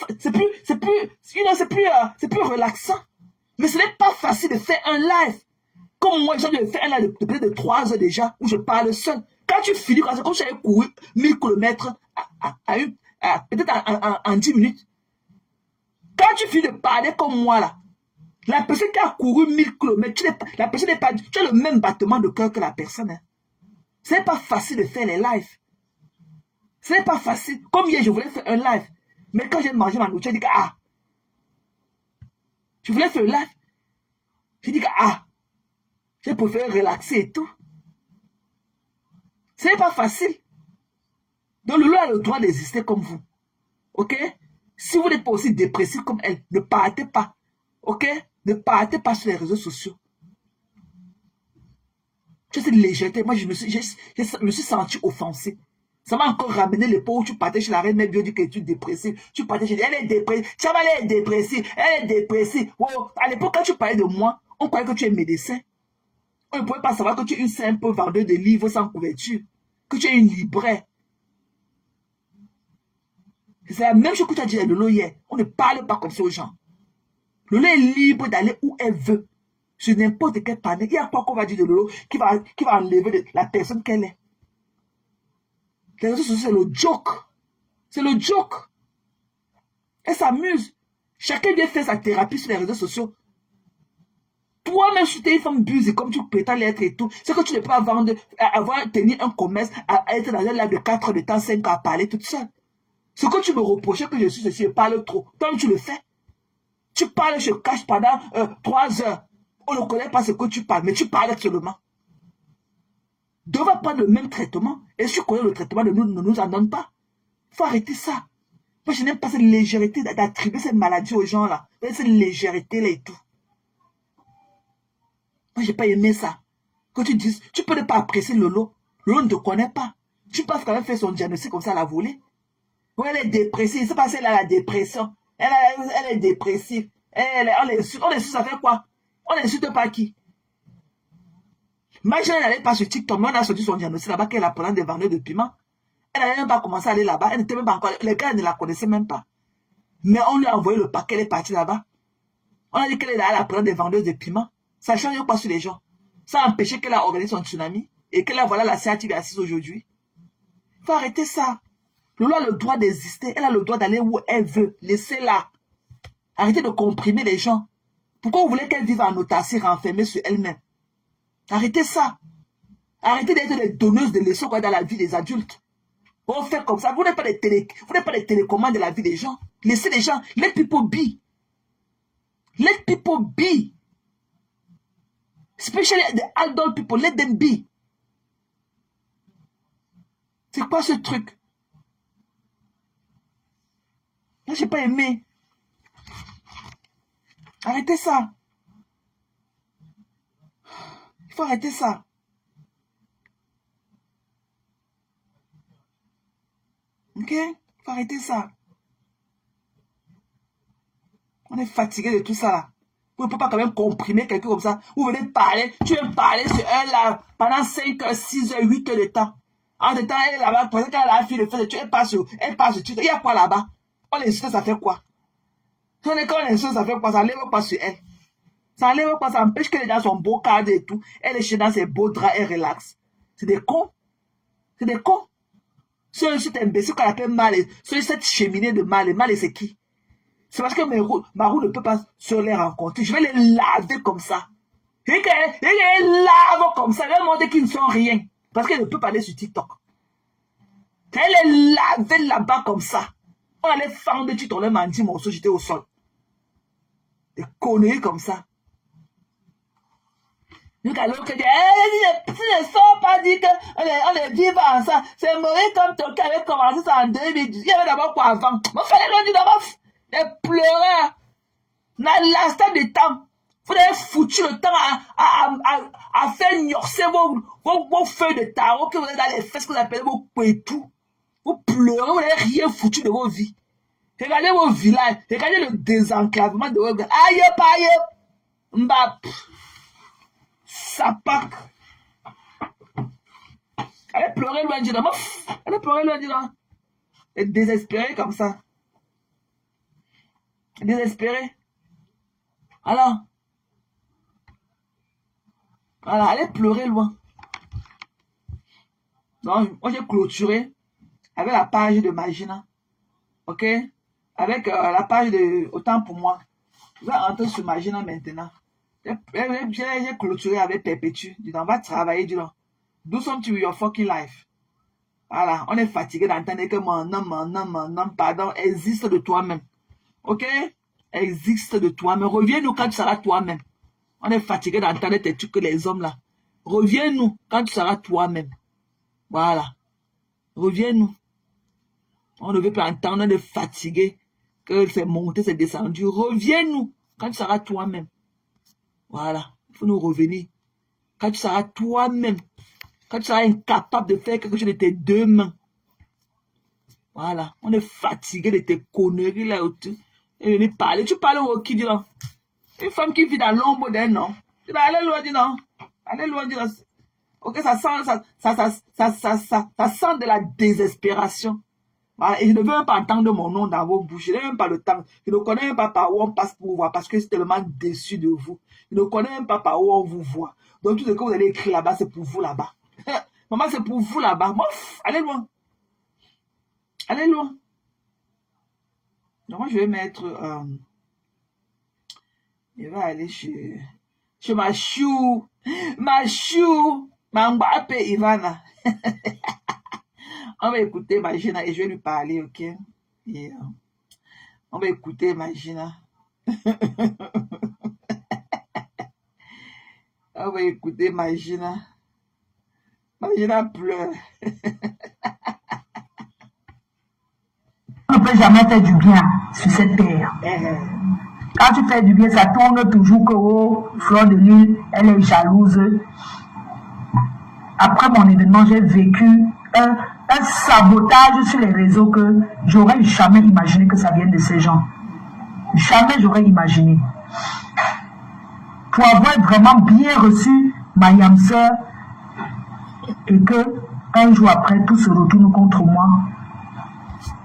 relaxant. Mais ce n'est pas facile de faire un live. Comme moi, j'ai fait un live de près de 3 heures déjà, où je parle seul. Quand tu finis, c'est comme si j'avais couru 1000 km peut-être en 10 minutes. Quand tu finis de parler comme moi, là, la personne qui a couru 1000 km, la personne n'est pas... Tu as le même battement de cœur que la personne. Hein. Ce n'est pas facile de faire les lives. Ce n'est pas facile. Comme hier, je voulais faire un live. Mais quand j'ai mangé ma nourriture, j'ai dit que, je voulais faire le live. J'ai dit que, j'ai préféré relaxer et tout. Ce n'est pas facile. Donc, Lolo a le droit d'exister comme vous. Ok? Si vous n'êtes pas aussi dépressif comme elle, ne partez pas. Ok? Ne partez pas sur les réseaux sociaux. C'est cette légèreté. Moi, je me suis senti offensé. Ça m'a encore ramené l'époque où tu partais chez la reine Mère Bio, dit que tu es dépressive. Tu partais chez elle, elle est dépressive. Chamale est dépressive. Elle est dépressive. Wow. À l'époque, quand tu parlais de moi, on croyait que tu es médecin. On ne pouvait pas savoir que tu es une simple vendeuse de livres sans couverture. Que tu es une libraire. C'est la même chose que tu as dit à Lolo hier. On ne parle pas comme ça aux gens. Lolo est libre d'aller où elle veut. Sur n'importe quel panel. Il y a quoi qu'on va dire de Lolo qui va enlever la personne qu'elle est. Les réseaux sociaux, c'est le joke. C'est le joke. Elle s'amuse. Chacun vient faire sa thérapie sur les réseaux sociaux. Toi-même, si tu es une femme buse comme tu prétends l'être et tout, c'est que tu ne peux pas tenir un commerce, à être dans un live de 4 heures de temps, 5 ans à parler toute seule. Ce que tu me reprochais que je suis ceci, je parle trop. Toi, tu le fais. Tu parles, je cache pendant 3 heures. On ne connaît pas ce que tu parles, mais tu parles seulement. Devrait prendre le même traitement. Et si tu connais le traitement, ne nous en donne pas. Il faut arrêter ça. Moi, je n'aime pas cette légèreté d'attribuer cette maladie aux gens là. Cette légèreté là et tout. Moi, je n'ai pas aimé ça. Que tu dises, tu peux ne pas apprécier Lolo. Lolo ne te connaît pas. Tu peux quand même faire son diagnostic comme ça à la volée. Oui, elle est dépressive. C'est parce qu'elle a la dépression. Elle est dépressive. On insulte, ça fait quoi? On n'insulte pas qui? Imagine, elle n'allait pas sur TikTok, mais on a sorti son diagnostic là-bas qu'elle a pendant des vendeurs de piment. Elle n'avait même pas commencé à aller là-bas. Elle n'était même pas encore... Les gars ne la connaissaient même pas. Mais on lui a envoyé le paquet, elle est partie là-bas. On a dit qu'elle est là à la prendre des vendeuses de piments. Ça ne change pas sur les gens. Ça a empêché qu'elle a organisé son tsunami et qu'elle a voilà la CA qui est assise aujourd'hui. Il faut arrêter ça. Lolo a le droit d'exister. Elle a le droit d'aller où elle veut. Laissez-la. Arrêtez de comprimer les gens. Pourquoi vous voulez qu'elle vive en autarcie renfermée sur elle-même? Arrêtez ça. Arrêtez d'être des donneuses de leçons dans la vie des adultes. On fait comme ça. Vous n'êtes pas des télécommandes de la vie des gens. Laissez les gens. Let people be. Let people be. Especially the adult people. Let them be. C'est quoi ce truc? Moi, j'ai pas aimé. Arrêtez ça. Il faut arrêter ça. Ok? Il faut arrêter ça. On est fatigué de tout ça là. Vous ne pouvez pas quand même comprimer quelqu'un comme ça. Vous venez parler, tu viens parler sur elle là pendant 5 heures, 6 heures, 8 heures de temps. En temps, elle est là-bas, parce qu'elle a la fille de fait, elle passe sur Twitter. Il y a quoi là-bas? On l'insulte, ça fait quoi? Quand on l'insulte, ça fait quoi? Ça n'enlève pas sur elle. Ça n'enlève pas, ça empêche que les gens sont beaux cadres et tout. Elle est chez dans ses beaux draps, elle relaxe. C'est des cons. C'est des cons. Cet imbécile qu'on appelle mal, cette cheminée de mal, c'est qui? C'est parce que ma roue ne peut pas se les rencontrer. Je vais les laver comme ça. Et qu'elle lave comme ça. Je vais montrer qu'ils ne sont rien. Parce qu'elle ne peut pas aller sur TikTok. Elle les laver là-bas comme ça. On allait fendre, tu t'en as dit, mon j'étais au sol. Des conneries comme ça. Donc alors que tu ne sors pas dit qu'on est vivant ensemble. C'est mourir comme ton cas avait commencé ça en 2010. Il y avait d'abord quoi avant? Moi, fallait le dire d'abord. Des pleureurs. Dans l'instant de temps. Vous avez foutu le temps à faire gnorcer vos feuilles de tarot que vous avez dans les fesses que vous appelez vos pétous. Vous pleurez, vous n'avez rien foutu de vos vies. Regardez vos villages. Regardez le désenclavement de vos villages. Aïe, aïe, mbap. Sapak. Elle pleurait loin du nom. Elle pleurait loin du nom. Elle est désespérée comme ça. Désespérée. Alors. Voilà, elle est pleurée loin. Donc, moi j'ai clôturé avec la page de Magina. Ok? Avec la page de Autant pour moi. Je vais rentrer sur Magina maintenant. J'ai clôturé avec Perpétue. Dis donc, on va travailler, dis donc. Do something with your fucking life. Voilà, on est fatigué d'entendre que mon nom, pardon, existe de toi-même. Ok? Existe de toi-même. Reviens-nous quand tu seras toi-même. On est fatigué d'entendre tes trucs que les hommes là. Reviens-nous quand tu seras toi-même. Voilà. Reviens-nous. On ne veut pas entendre, on est fatigué. Que c'est monté, c'est descendu. Reviens-nous quand tu seras toi-même. Voilà. Il faut nous revenir. Quand tu seras toi-même. Quand tu seras incapable de faire quelque chose de tes deux mains. Voilà. On est fatigué de tes conneries là autour. Et venir parler. Tu parles au qui dit non? Une femme qui vit dans l'ombre d'un nom. Tu vas aller loin, dis non. Allez loin, dis non. Ok, ça sent de la désespération. Voilà. Et je ne veux même pas entendre mon nom dans vos bouches. Je n'ai même pas le temps. Je ne connais même pas par où on passe pour vous voir parce que je suis tellement déçu de vous. Je ne connais même pas par où on vous voit. Donc tout ce que vous allez écrire là-bas, c'est pour vous là-bas. Maman, c'est pour vous là-bas. Mouf, allez loin. Allez loin. Donc moi, je vais mettre... je vais aller chez ma chou. Ma chou. Ma Mbappe Ivana. On va écouter Magina et je vais lui parler, ok? Et, on va écouter Magina. On va écouter Magina. Magina pleure. On ne peut jamais faire du bien sur cette terre. Quand tu fais du bien, ça tourne toujours que oh, Fleur de Lys, elle est jalouse. Après mon événement, j'ai vécu un sabotage sur les réseaux que j'aurais jamais imaginé que ça vienne de ces gens. Jamais j'aurais imaginé. Pour avoir vraiment bien reçu ma yam sœur et que Un jour après, tout se retourne contre moi.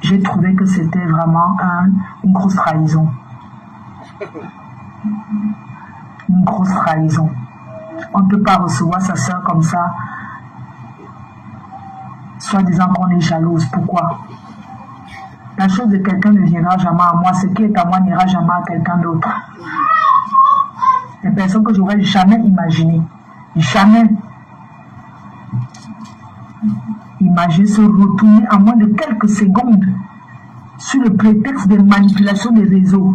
J'ai trouvé que c'était vraiment une grosse trahison. Une grosse trahison. On ne peut pas recevoir sa soeur comme ça, soit disant qu'on est jalouse. Pourquoi? La chose de quelqu'un ne viendra jamais à moi. Ce qui est à moi n'ira jamais à quelqu'un d'autre. Des personnes que je n'aurais jamais imaginées. Jamais. Imagine se retourner en moins de quelques secondes sur le prétexte de manipulation des réseaux.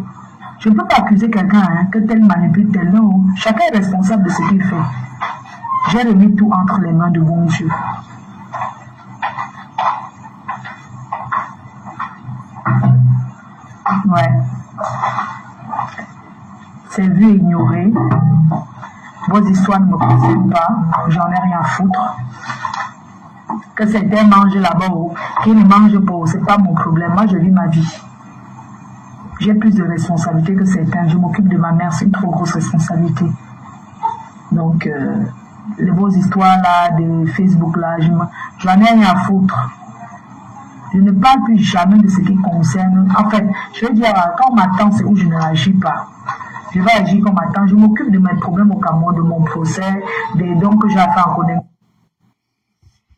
Je ne peux pas accuser quelqu'un que tel manipule tel. Non. Chacun est responsable de ce qu'il fait. J'ai remis tout entre les mains de bon Dieu. Ouais. C'est vu et ignoré. Vos histoires ne me concernent pas. J'en ai rien à foutre. Que certains mangent là-bas ou qu'ils ne mangent pas, c'est pas mon problème. Moi, je vis ma vie. J'ai plus de responsabilités que certains. Je m'occupe de ma mère, c'est une trop grosse responsabilité. Donc, vos histoires là, de Facebook là, j'en ai rien à foutre. Je ne parle plus jamais de ce qui concerne. En fait, je veux dire, quand on m'attend, c'est où je ne réagis pas. Je vais agir comme m'attend. Je m'occupe de mes problèmes au Cameroun, de mon procès, des dons que j'ai à faire en connaissance.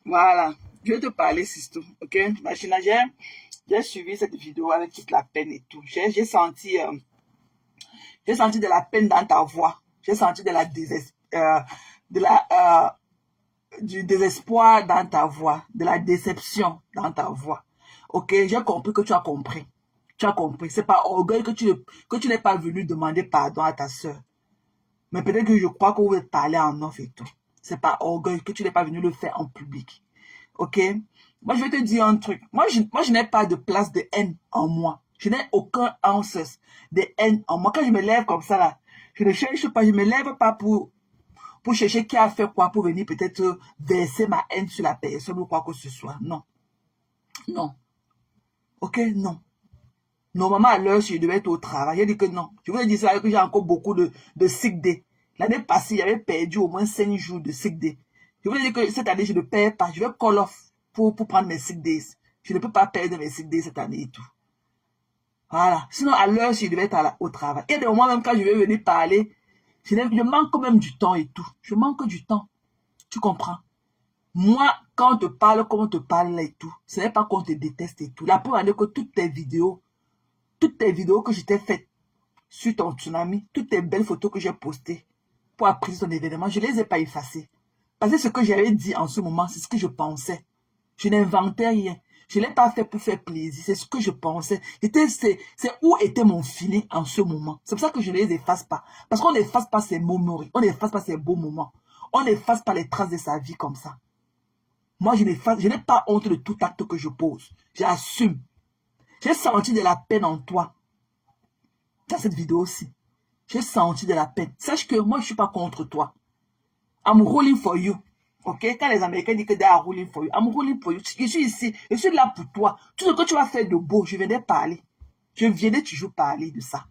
Voilà, je vais te parler, Sisto, ok? Machina, j'ai suivi cette vidéo avec toute la peine et tout. J'ai senti de la peine dans ta voix. J'ai senti du désespoir dans ta voix, de la déception dans ta voix. Ok, j'ai compris que tu as compris. Tu as compris. C'est pas orgueil que tu n'es pas venu demander pardon à ta soeur. Mais peut-être que je crois que vous êtes parlé en off et tout. C'est pas orgueil que tu n'es pas venu le faire en public. Ok? Moi, je vais te dire un truc. Moi, je n'ai pas de place de haine en moi. Je n'ai aucun ounce de haine en moi. Quand je me lève comme ça, là, je ne cherche pas, je ne me lève pas pour chercher qui a fait quoi, pour venir peut-être verser ma haine sur la personne ou quoi que ce soit. Non. Non. Ok? Non. Normalement, à l'heure, si je devais être au travail, j'ai dit que non. Je voulais dire ça que j'ai encore beaucoup de sick day. L'année passée, j'avais perdu au moins 5 jours de sick day. Je voulais dire que cette année, je ne perds pas. Je vais call off pour prendre mes sick days. Je ne peux pas perdre mes sick days cette année et tout. Voilà. Sinon, à l'heure, si je devais être au travail. Et des moments, même quand je vais venir parler, je manque même du temps et tout. Je manque du temps. Tu comprends? Moi, quand on te parle comme on te parle là et tout, ce n'est pas qu'on te déteste et tout. La preuve est que toutes tes vidéos que je t'ai faites sur ton tsunami, toutes tes belles photos que j'ai postées pour apprécier ton événement, je ne les ai pas effacées. Parce que ce que j'avais dit en ce moment, c'est ce que je pensais. Je n'inventais rien. Je ne l'ai pas fait pour faire plaisir. C'est ce que je pensais. C'est où était mon feeling en ce moment. C'est pour ça que je ne les efface pas. Parce qu'on n'efface pas ses memories. On n'efface pas ses beaux moments. On n'efface pas les traces de sa vie comme ça. Moi, je n'ai pas honte de tout acte que je pose. J'assume. J'ai senti de la peine en toi. Dans cette vidéo aussi. J'ai senti de la peine. Sache que moi, je ne suis pas contre toi. I'm ruling for you. Ok? Quand les Américains disent que they are ruling for you, I'm ruling for you. Je suis ici. Je suis là pour toi. Tout ce que tu vas faire de beau, je viendrai parler. Je viendrai toujours parler de ça.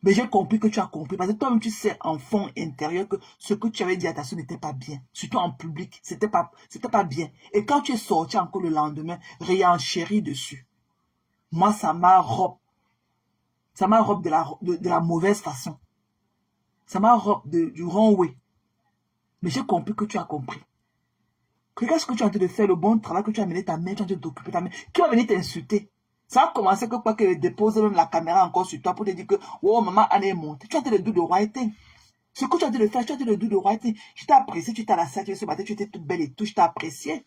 Mais j'ai compris que tu as compris. Parce que toi-même, tu sais en fond intérieur que ce que tu avais dit à ta soeur n'était pas bien. Surtout en public. C'était pas bien. Et quand tu es sorti encore le lendemain, réenchéri dessus. Moi, ça m'a robe. Ça m'a robe de la mauvaise façon. Ça m'a robe du wrong way. Mais j'ai compris que tu as compris. Qu'est-ce que tu as en train de faire, le bon travail que tu as mené ta main, tu as en train d'occuper ta main. Qui va venir t'insulter? Ça a commencé que quoi que dépose même la caméra encore sur toi pour te dire que oh maman Anne est montée. Tu as en train de do the right thing. Ce que tu as en train de faire, tu as en train de do the right thing. Je t'ai apprécié, tu t'es à la salle, tu ce matin, tu étais toute belle et tout, je t'ai apprécié.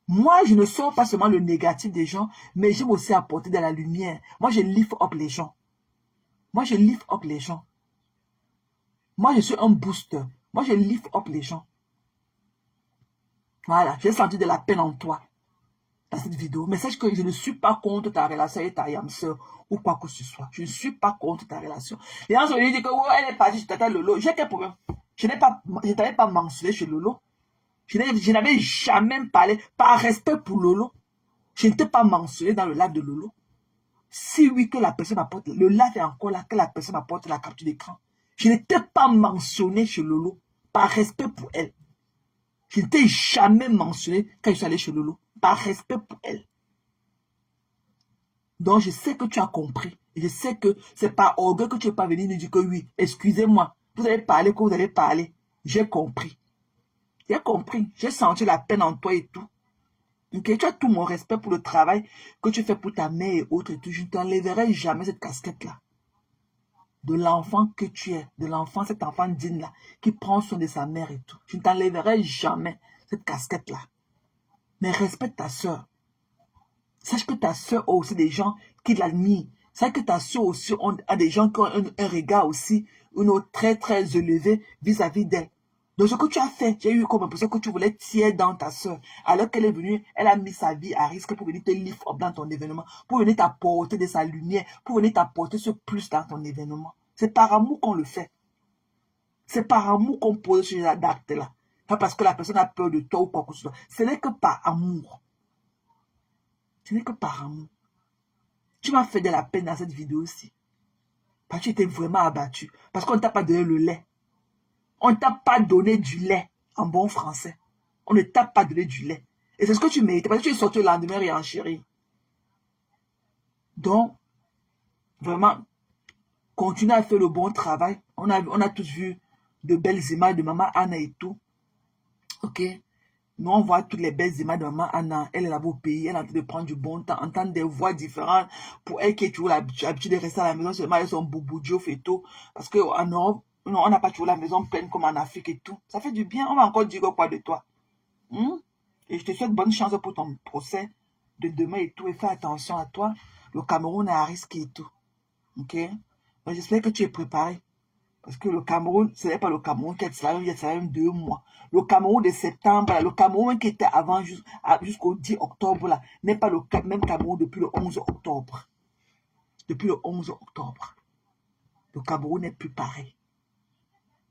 Moi, je ne sors pas seulement le négatif des gens, mais j'aime aussi apporter de la lumière. Moi, je lift up les gens. Moi, je lift up les gens. Moi, je suis un booster. Moi, je lift up les gens. Voilà, j'ai senti de la peine en toi dans cette vidéo. Mais sache que je ne suis pas contre ta relation avec ta yam sœur ou quoi que ce soit. Je ne suis pas contre ta relation. Les gens se disent que oh, elle est partie chez Tata Lolo. J'ai quel problème? Je ne t'avais pas mentionné chez Lolo. Je n'avais jamais parlé par respect pour Lolo. Je ne t'ai pas mentionné dans le live de Lolo. Si oui, que la personne apporte, le live est encore là, que la personne apporte la capture d'écran. Je ne t'ai pas mentionné chez Lolo par respect pour elle. Je ne t'ai jamais mentionné quand je suis allé chez Lolo. Par respect pour elle. Donc, je sais que tu as compris. Et je sais que c'est par orgueil que tu n'es pas venu nous dire que oui, excusez-moi, vous avez parlé comme vous avez parlé. J'ai compris. J'ai compris. J'ai senti la peine en toi et tout. Okay? Tu as tout mon respect pour le travail que tu fais pour ta mère et autres et tout. Je ne t'enlèverai jamais cette casquette-là. De l'enfant que tu es, de l'enfant, cet enfant digne-là, qui prend soin de sa mère et tout. Je ne t'enlèverai jamais cette casquette-là. Mais respecte ta soeur. Sache que ta soeur a aussi des gens qui l'admirent. Sache que ta soeur aussi a des gens qui ont un regard aussi, une autre très très élevé vis-à-vis d'elle. Donc ce que tu as fait, j'ai eu comme l'impression que tu voulais tirer dans ta soeur. Alors qu'elle est venue, elle a mis sa vie à risque pour venir te lift up dans ton événement, pour venir t'apporter de sa lumière, pour venir t'apporter ce plus dans ton événement. C'est par amour qu'on le fait. C'est par amour qu'on pose ce genre d'acte-là. Pas parce que la personne a peur de toi ou quoi que ce soit. Ce n'est que par amour. Ce n'est que par amour. Tu m'as fait de la peine dans cette vidéo aussi. Parce que tu étais vraiment abattu. Parce qu'on ne t'a pas donné le lait. On ne t'a pas donné du lait en bon français. On ne t'a pas donné du lait. Et c'est ce que tu méritais. Parce que tu es sorti le lendemain et en chérie. Donc, vraiment, continue à faire le bon travail. On a tous vu de belles images de maman Anna et tout. Ok? Nous, on voit toutes les belles images de maman Anna. Elle est là-bas au pays. Elle est en train de prendre du bon temps, entendre des voix différentes. Pour elle qui est toujours l'habitude de rester à la maison seulement avec son boubou diouf et tout. Parce qu'en Europe, on n'a pas toujours la maison pleine comme en Afrique et tout. Ça fait du bien. On va encore dire quoi de toi. Et je te souhaite bonne chance pour ton procès de demain et tout. Et fais attention à toi. Le Cameroun est à risque et tout. Ok? Donc, j'espère que tu es préparé. Parce que le Cameroun, ce n'est pas le Cameroun qui est là, il y a même 2 mois. Le Cameroun de septembre, là, le Cameroun qui était avant jusqu'au 10 octobre, n'est pas le même Cameroun depuis le 11 octobre. Depuis le 11 octobre. Le Cameroun n'est plus pareil.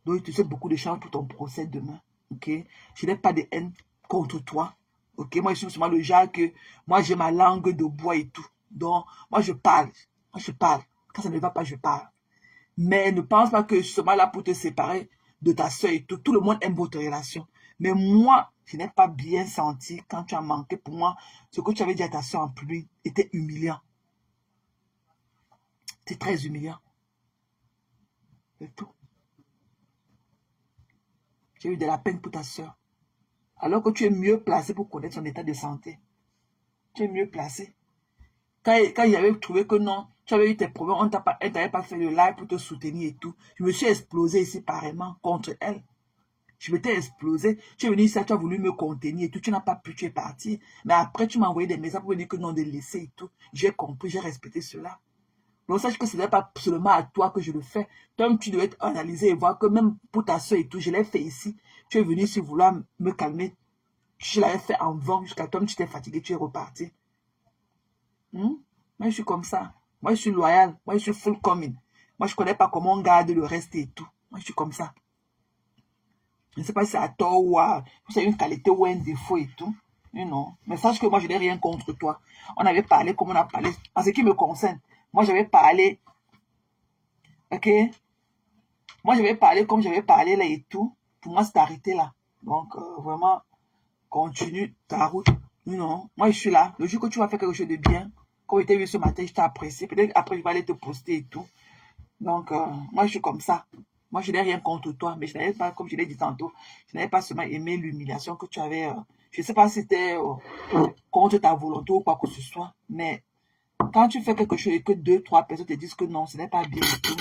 Donc, je te souhaite beaucoup de chance pour ton procès demain. Ok? Je n'ai pas de haine contre toi. Ok? Moi, je suis seulement le genre que, moi, j'ai ma langue de bois et tout. Donc, moi, je parle. Moi, je parle. Quand ça ne va pas, je parle. Mais ne pense pas que je suis seulement là pour te séparer de ta soeur et tout. Tout le monde aime votre relation. Mais moi, je n'ai pas bien senti quand tu as manqué. Pour moi, ce que tu avais dit à ta soeur en public était humiliant. C'est très humiliant. C'est tout. J'ai eu de la peine pour ta soeur. Alors que tu es mieux placé pour connaître son état de santé. Tu es mieux placé. Quand il avait trouvé que non, tu avais eu tes problèmes, elle t'avait pas fait le live pour te soutenir et tout. Je me suis explosé ici pareillement contre elle. Je m'étais explosé. Tu es venu ici, tu as voulu me contenir et tout. Tu n'as pas pu, tu es parti. Mais après, tu m'as envoyé des messages pour me dire que non, de laisser et tout. J'ai compris, j'ai respecté cela. Donc, sache que ce n'est pas seulement à toi que je le fais. Toi, tu devais analyser et voir que même pour ta soeur et tout, je l'ai fait ici. Tu es venu ici vouloir me calmer. Je l'avais fait en vent jusqu'à toi, tu t'es fatigué, tu es reparti. Moi, je suis comme ça. Moi, je suis loyal. Moi, je suis full coming. Moi, je ne connais pas comment on garde le reste et tout. Moi, je suis comme ça. Je ne sais pas si c'est à tort ou c'est une qualité ou un défaut et tout. Non. Mais sache que moi, je n'ai rien contre toi. On avait parlé comme on a parlé. En ce qui me concerne, moi, j'avais parlé. Ok? Moi, j'avais parlé comme j'avais parlé là et tout. Pour moi, c'est arrêté là. Donc, vraiment, continue ta route. Non. Moi, je suis là. Le jour que tu vas faire quelque chose de bien, comme je t'ai vu ce matin, je t'ai apprécié. Peut-être après, je vais aller te poster et tout. Donc, moi, je suis comme ça. Moi, je n'ai rien contre toi, mais je n'avais pas, comme je l'ai dit tantôt, je n'avais pas seulement aimé l'humiliation que tu avais. Je ne sais pas si c'était contre ta volonté ou quoi que ce soit, mais quand tu fais quelque chose et que 2, 3 personnes te disent que non, ce n'est pas bien du tout,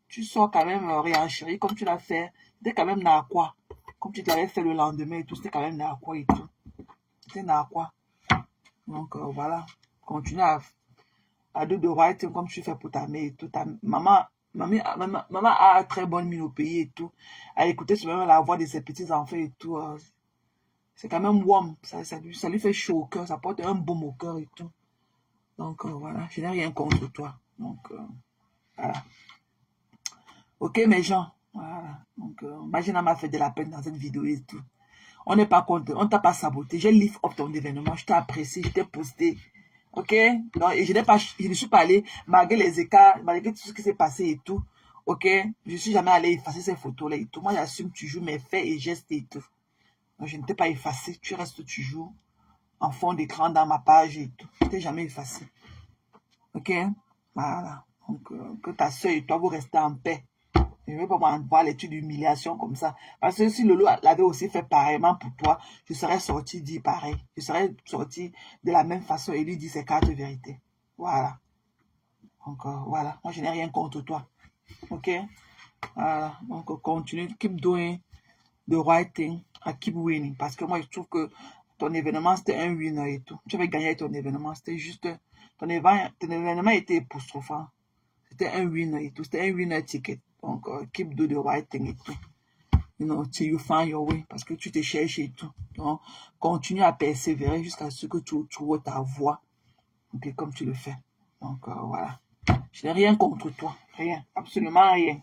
tu sors quand même réenchéri comme tu l'as fait. C'était quand même narquois. Comme tu l'avais fait le lendemain et tout, c'était quand même narquois et tout. C'était narquois. Donc, voilà. Continue à do the right thing comme tu fais pour ta mère et tout. Ta maman a très bonne mine au pays et tout. À écouter seulement la voix de ses petits-enfants et tout. C'est quand même warm. Ça lui fait chaud au cœur. Ça porte un baume au cœur et tout. Donc, voilà. Je n'ai rien contre toi. Donc, voilà. Ok, mes gens. Voilà. Donc, imagine, elle m'a fait de la peine dans cette vidéo et tout. On n'est pas contre. On ne t'a pas saboté. J'ai lift up ton événement. Je t'ai apprécié. Je t'ai posté. Ok? Non, et je ne suis pas allé, malgré les écarts, malgré tout ce qui s'est passé et tout. Ok? Je ne suis jamais allé effacer ces photos-là et tout. Moi, j'assume toujours mes faits et gestes et tout. Donc, je ne t'ai pas effacé. Tu restes toujours en fond d'écran dans ma page et tout. Je ne t'ai jamais effacé. Ok? Voilà. Donc, que ta soeur et toi, vous restez en paix. Je ne veux pas voir l'étude d'humiliation comme ça. Parce que si Lolo l'avait aussi fait pareillement pour toi, je serais sorti dire pareil. Je serais sorti de la même façon et lui dire ses 4 vérités. Voilà. Donc, voilà. Moi, je n'ai rien contre toi. Ok? Voilà. Donc, continue. Keep doing the right thing. Keep winning. Parce que moi, je trouve que ton événement, c'était un winner et tout. Tu avais gagné ton événement. C'était juste... Ton événement était époustouflant. C'était un winner et tout. C'était un winner ticket. Donc, keep do the right thing et tout. You know, till you find your way. Parce que tu te cherches et tout. Donc, continue à persévérer jusqu'à ce que tu trouves ta voie. Ok, comme tu le fais. Donc, voilà. Je n'ai rien contre toi. Rien. Absolument rien.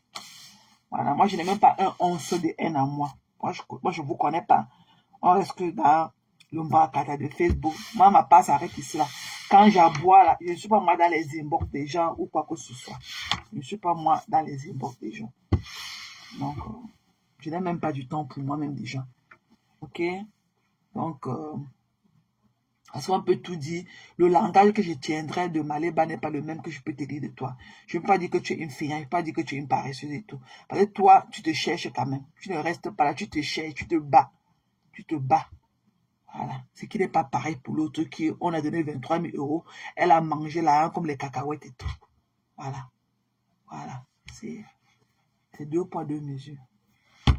Voilà. Moi, je n'ai même pas un once de haine à moi. Moi, je ne vous connais pas. On reste que dans l'ombracata de Facebook. Moi, ma part s'arrête ici, là. Quand j'aboie, là, je ne suis pas moi dans les inbox des gens ou quoi que ce soit. Je ne suis pas moi dans les inbox des gens. Donc, je n'ai même pas du temps pour moi-même des gens. Ok? Donc, parce qu'on peut tout dire. Le langage que je tiendrai de Maléba n'est pas le même que je peux te dire de toi. Je ne veux pas dire que tu es une fille, je ne veux pas dire que tu es une paresseuse et tout. Parce que toi, tu te cherches quand même. Tu ne restes pas là, tu te cherches, tu te bats. Tu te bats. Voilà. Ce qui n'est pas pareil pour l'autre qui, on a donné 23 000 €. Elle a mangé là comme les cacahuètes et tout. Voilà. Voilà. C'est 2 poids, 2 mesures.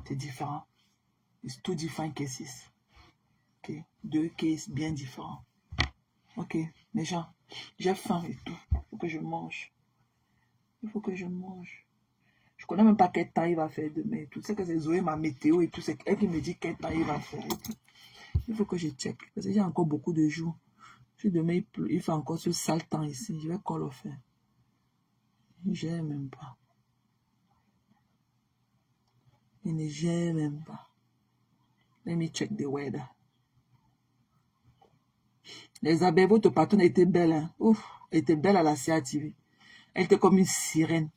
C'est différent. It's two different cases. Ok. 2 cases bien différents. Ok. Les gens, j'ai faim et tout. Il faut que je mange. Il faut que je mange. Je connais même pas quel temps il va faire demain. Tout ce que c'est Zoé, ma météo et tout. C'est elle qui me dit quel temps il va faire. Il faut que je check. Parce que j'ai encore beaucoup de jours. Si demain il pleut, il fait encore ce sale temps ici. Je vais encore le faire. Je n'aime même pas. Je ne j'aime même pas. Let me check the weather. Les abeilles, votre patronne était belle. Hein? Ouf, elle était belle à la CATV. Elle était comme une sirène.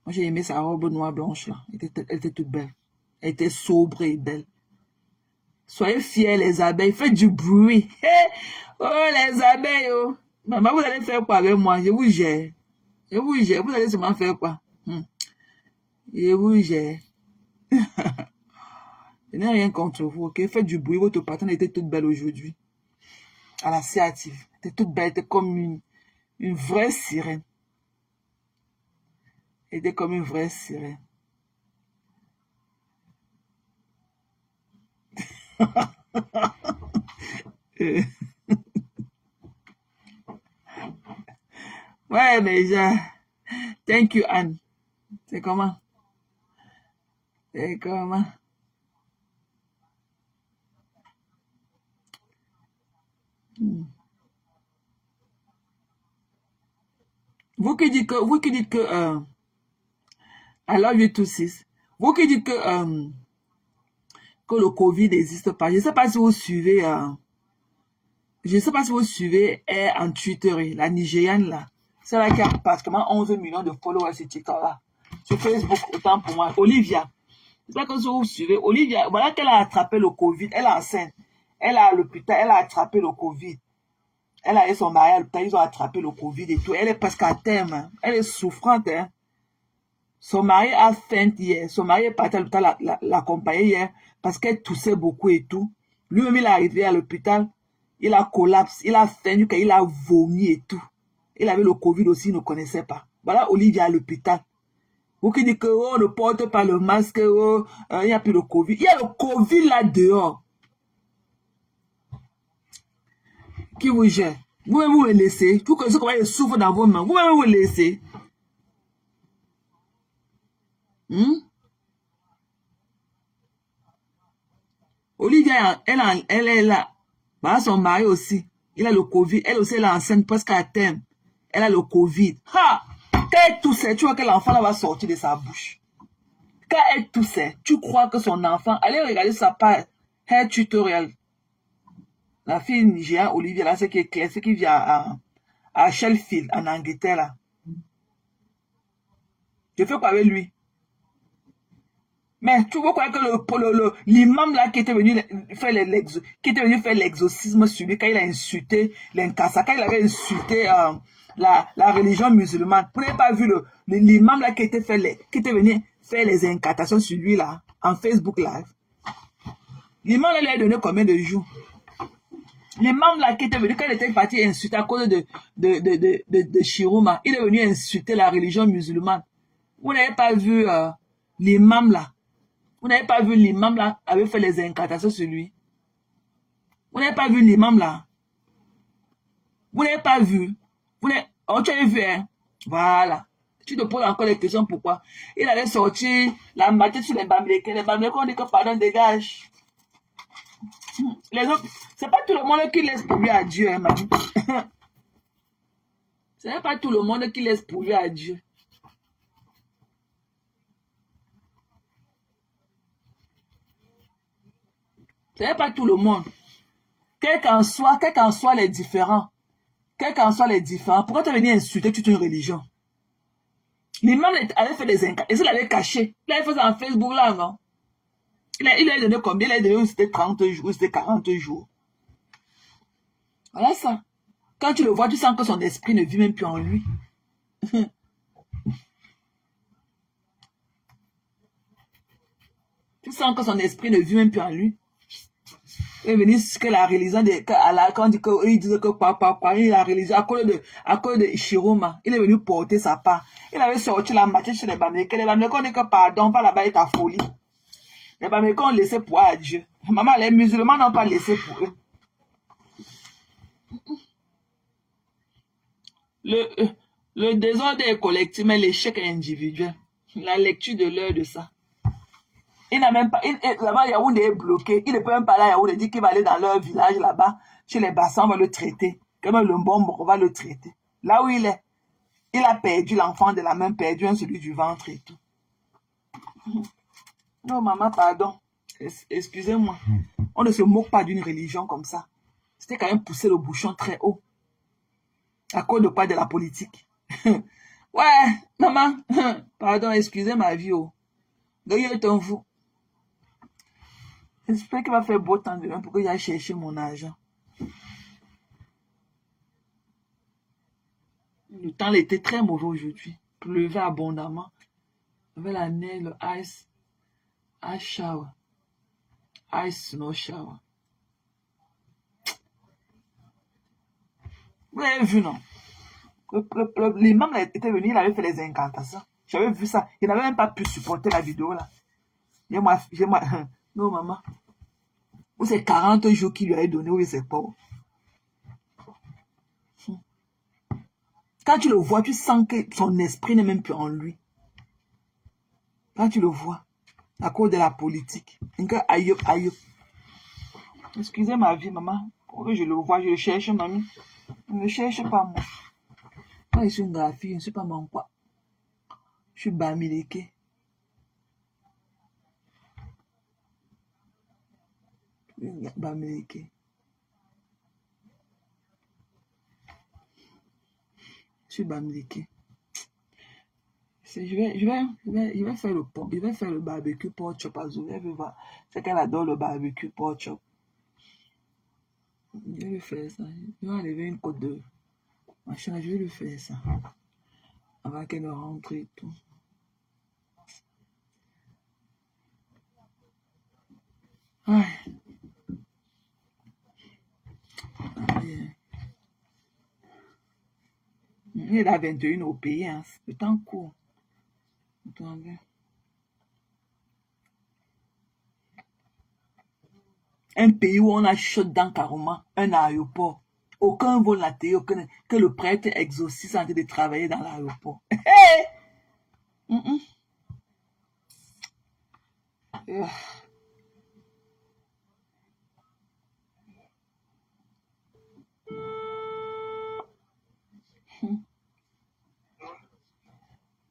Moi, j'ai aimé sa robe noire blanche là. Elle était toute belle. Elle était sobre et belle. Soyez fiers, les abeilles. Faites du bruit. Oh, les abeilles. Oh. Maman, vous allez faire quoi avec moi? Je vous gère. Je vous gère. Vous allez seulement faire quoi? Je vous gère. Je n'ai rien contre vous, ok? Faites du bruit. Votre patronne était toute belle aujourd'hui. À la CATV. Elle était toute belle. Elle était comme une vraie sirène. Elle était comme une vraie sirène. Ouais, mais thank you, Anne. C'est comment? C'est comment? Vous qui dites que, I love you too, sis. Vous qui dites que le Covid n'existe pas. Je ne sais pas si vous suivez, je ne sais pas si vous suivez en Twitter, la Nigériane là. C'est là qui a pratiquement 11 millions de followers sur TikTok là. Sur Facebook, autant pour moi. Olivia. Je ne sais pas si vous suivez. Olivia, voilà qu'elle a attrapé le Covid. Elle est enceinte. Elle est à l'hôpital. Elle a attrapé le Covid. Elle a eu son mari à l'hôpital. Ils ont attrapé le Covid et tout. Elle est presque à terme. Hein. Elle est souffrante. Hein. Son mari a faim hier. Son mari est parti à l'hôpital l'accompagner hier parce qu'elle toussait beaucoup et tout. Lui-même, il est arrivé à l'hôpital. Il a collapsé. Il a faim. Il a vomi et tout. Il avait le Covid aussi. Il ne connaissait pas. Voilà Olivia à l'hôpital. Vous qui dites que on ne porte pas le masque, il n'y a plus le Covid. Il y a le Covid là dehors. Qui vous gère? Vous-même vous le laissez. Vous connaissez comment il souffre dans vos mains. Vous-même vous le laissez. Olivia, elle est là. Bah, son mari aussi. Il a le Covid. Elle aussi, elle est enceinte presque à terme. Elle a le Covid. Ha! Quand elle toussait, tu vois que l'enfant là va sortir de sa bouche. Quand elle toussait, tu crois que son enfant... Allez regarder sa page. Hair tutorial. La fille nigériane, Olivia, là, c'est qui est clair, c'est qui vient à Sheffield, en Angleterre, là. Je fais quoi avec lui? Mais tu vois quoi que l'imam là qui était venu faire l'exorcisme sur lui, quand il a insulté l'incassa, quand il avait insulté la religion musulmane. Vous n'avez pas vu l'imam là qui était venu faire les incantations sur lui là, en Facebook Live. L'imam là lui a donné combien de jours? L'imam là qui était venu, quand il était parti insulter à cause de Chiroma, il est venu insulter la religion musulmane. Vous n'avez pas vu l'imam là? Vous n'avez pas vu l'imam là avait fait les incantations sur lui? Vous n'avez pas vu l'imam là? Vous n'avez pas vu? Oh, tu as vu, hein? Voilà. Tu te poses encore des questions, pourquoi? Il allait sortir la matière sur les Bamileke. Les Bamileke ont dit que pardon, dégage. Les autres, c'est pas tout le monde qui laisse pour lui à Dieu, hein, mamie. Ce n'est pas tout le monde qui laisse pour lui à Dieu. Ce n'est pas tout le monde. Quel qu'en soit les différents, pourquoi tu es venu insulter toute une religion? L'imam avait fait des incantations, et ça l'avait caché. Il avait fait ça en Facebook là, non? Il a donné combien? Il a donné, c'était 30 jours, c'était 40 jours. Voilà ça. Quand tu le vois, tu sens que son esprit ne vit même plus en lui. Tu sens que son esprit ne vit même plus en lui. Il est venu que la religion quand on dit qu'il disait que la religion à cause de Shiroma, il est venu porter sa part. Il avait sorti la matière chez les Bamileke. Les Bamileke ont dit que pardon, pas là-bas est ta folie. Les Bamileke ont laissé pour à Dieu. Maman, les musulmans n'ont pas laissé pour eux. Le désordre est collectif, mais l'échec est individuel. La lecture de l'heure de ça. Il n'a même pas, là-bas, Yaoundé est bloqué. Il ne peut même pas aller à Yaoundé, dire qu'il va aller dans leur village là-bas, chez les Bassans, on va le traiter. Comme le bon, on va le traiter. Là où il est, il a perdu l'enfant de la main, perdu celui du ventre et tout. Non, maman, pardon. Excusez-moi. On ne se moque pas d'une religion comme ça. C'était quand même pousser le bouchon très haut. À cause de quoi? De la politique. Ouais, maman, pardon, excusez ma vie. Oh. Gaillot ton fou. J'espère qu'il va faire beau temps demain pour que j'aille chercher mon argent. Le temps était très mauvais aujourd'hui. Pleuvait abondamment. Avec la neige, le ice shower. Ice snow shower. Vous l'avez vu, non? L'imam était venu, il avait fait les incantations. J'avais vu ça. Il n'avait même pas pu supporter la vidéo là. Non, maman. Ou c'est 40 jours qu'il lui avait donné, ou c'est pas. Quand tu le vois, tu sens que son esprit n'est même plus en lui. Quand tu le vois, à cause de la politique. Aïe. Excusez ma vie, maman. Pour que je le vois, je le cherche, mamie. Ne me cherche pas, moi. Moi, je suis une graphie, je ne suis pas mon quoi. Je suis Bamileke. Bamileke. Je suis Bamileke. Je vais faire le barbecue pork chop à Zoé. Je vais voir. C'est qu'elle adore le barbecue pork chop. Je vais lui faire ça. Je vais enlever une côte de machin. Je vais lui faire ça. Avant qu'elle rentre et tout. Ouais. Il est à 21 au pays. Hein. Le temps court. Attendez. Un pays où on a shut down carrément un aéroport. Aucun vol n'a été, que le prêtre exorciste en train de travailler dans l'aéroport.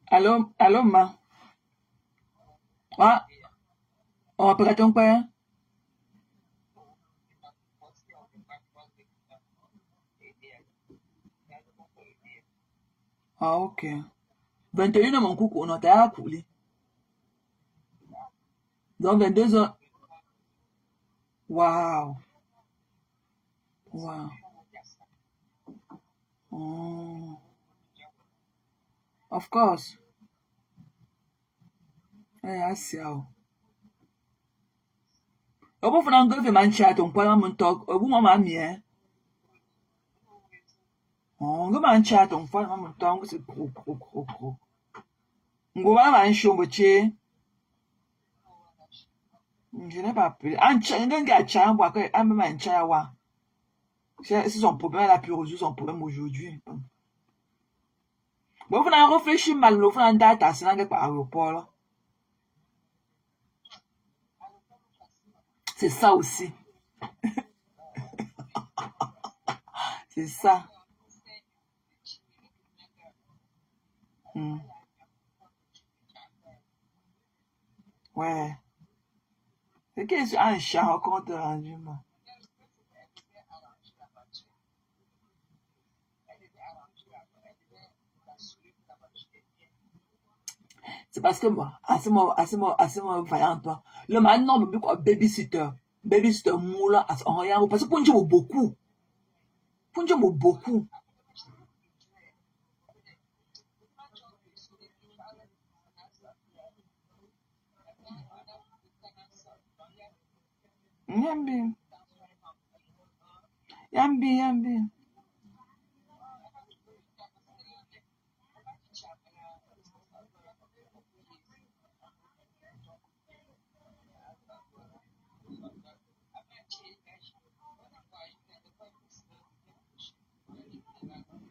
Allô, ma. Ah, on va prêter ton père. Ah, ok. 21 mon coucou, on a coulé. Donc 22 ans. Wow. Wow. Oh. Of course. I see how. Obu funa ngofe manchato mpona muntok. Obu mama mie. Oh, ngo manchato mpona muntok se kro. Ngo ba manchombo che. Je n'ai pas pris. Ancha ngenga chambwa que ame manchawa. C'est son problème, elle a pu résoudre son problème aujourd'hui. Bon, vous n'avez réfléchi mal, vous n'avez pas data, c'est pas aéroport. C'est ça aussi. C'est ça. Hmm. Ouais. C'est que c'est un chat au compte rendu. C'est parce que moi, à ce moment, vaillant toi. Le maintenant, me quoi babysitter. Babysitter moula, à ce moment, parce que pour nous, beaucoup. Pour nous, beaucoup. Yambi. Yambi, yambi.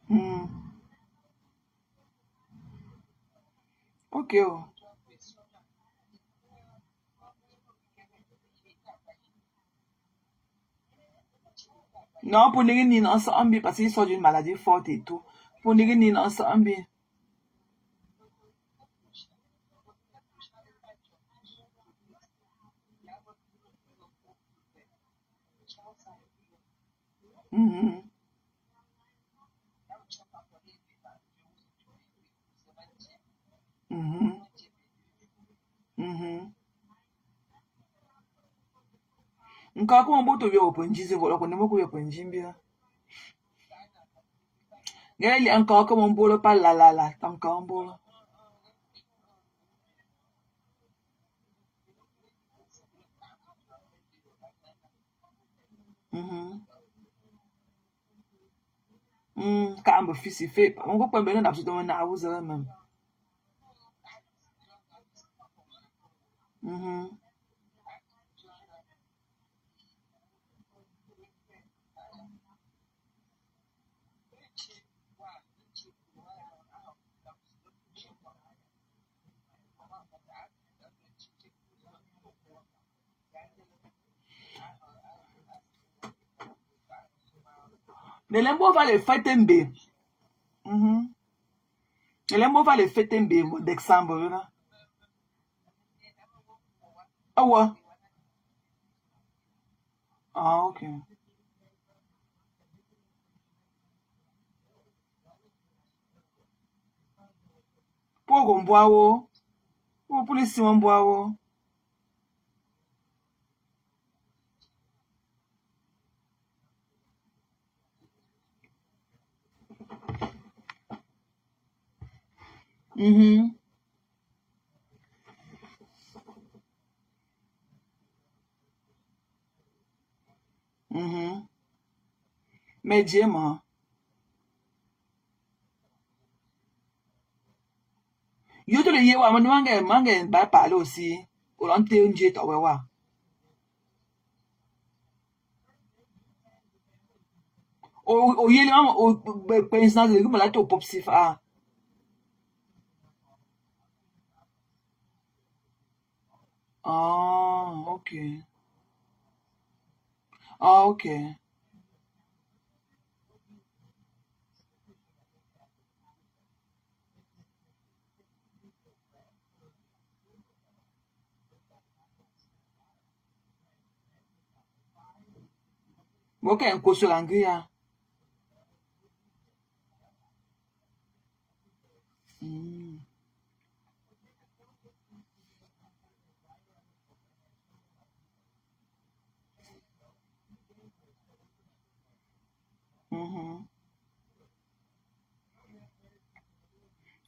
Hmm. Ok, oh. Non, pour les gens, non, ça ambi parce qu'ils sont d'une maladie forte et tout. Pour les gens, non, ça ambi. Mhm. Mhm. Mhm. Nka kuma moto yo openjize volo ko nemo ko yo penjimbia. Ngeli anka ko mon bolo pa la tam ka on bolo. Mhm. Ka ambe fisi fe. On ko pembe na absolument na awuza même. Mhm. Le lembo va le fêter. Mhm. Le lembo va le fêter d'Exemble là. Ah ouais. Ah OK. Pour qu'on boit wo. Pour les simon bois wo. Mhm. Mhm. Mais Dieu moi. Yo to le ye wa mo mange ba pa lo si. O lon te nje to we wa. O yele ma o pe instance le kuma la to pop sif ah. Ah, OK. Ah, OK. OK, un koso langria. Mm.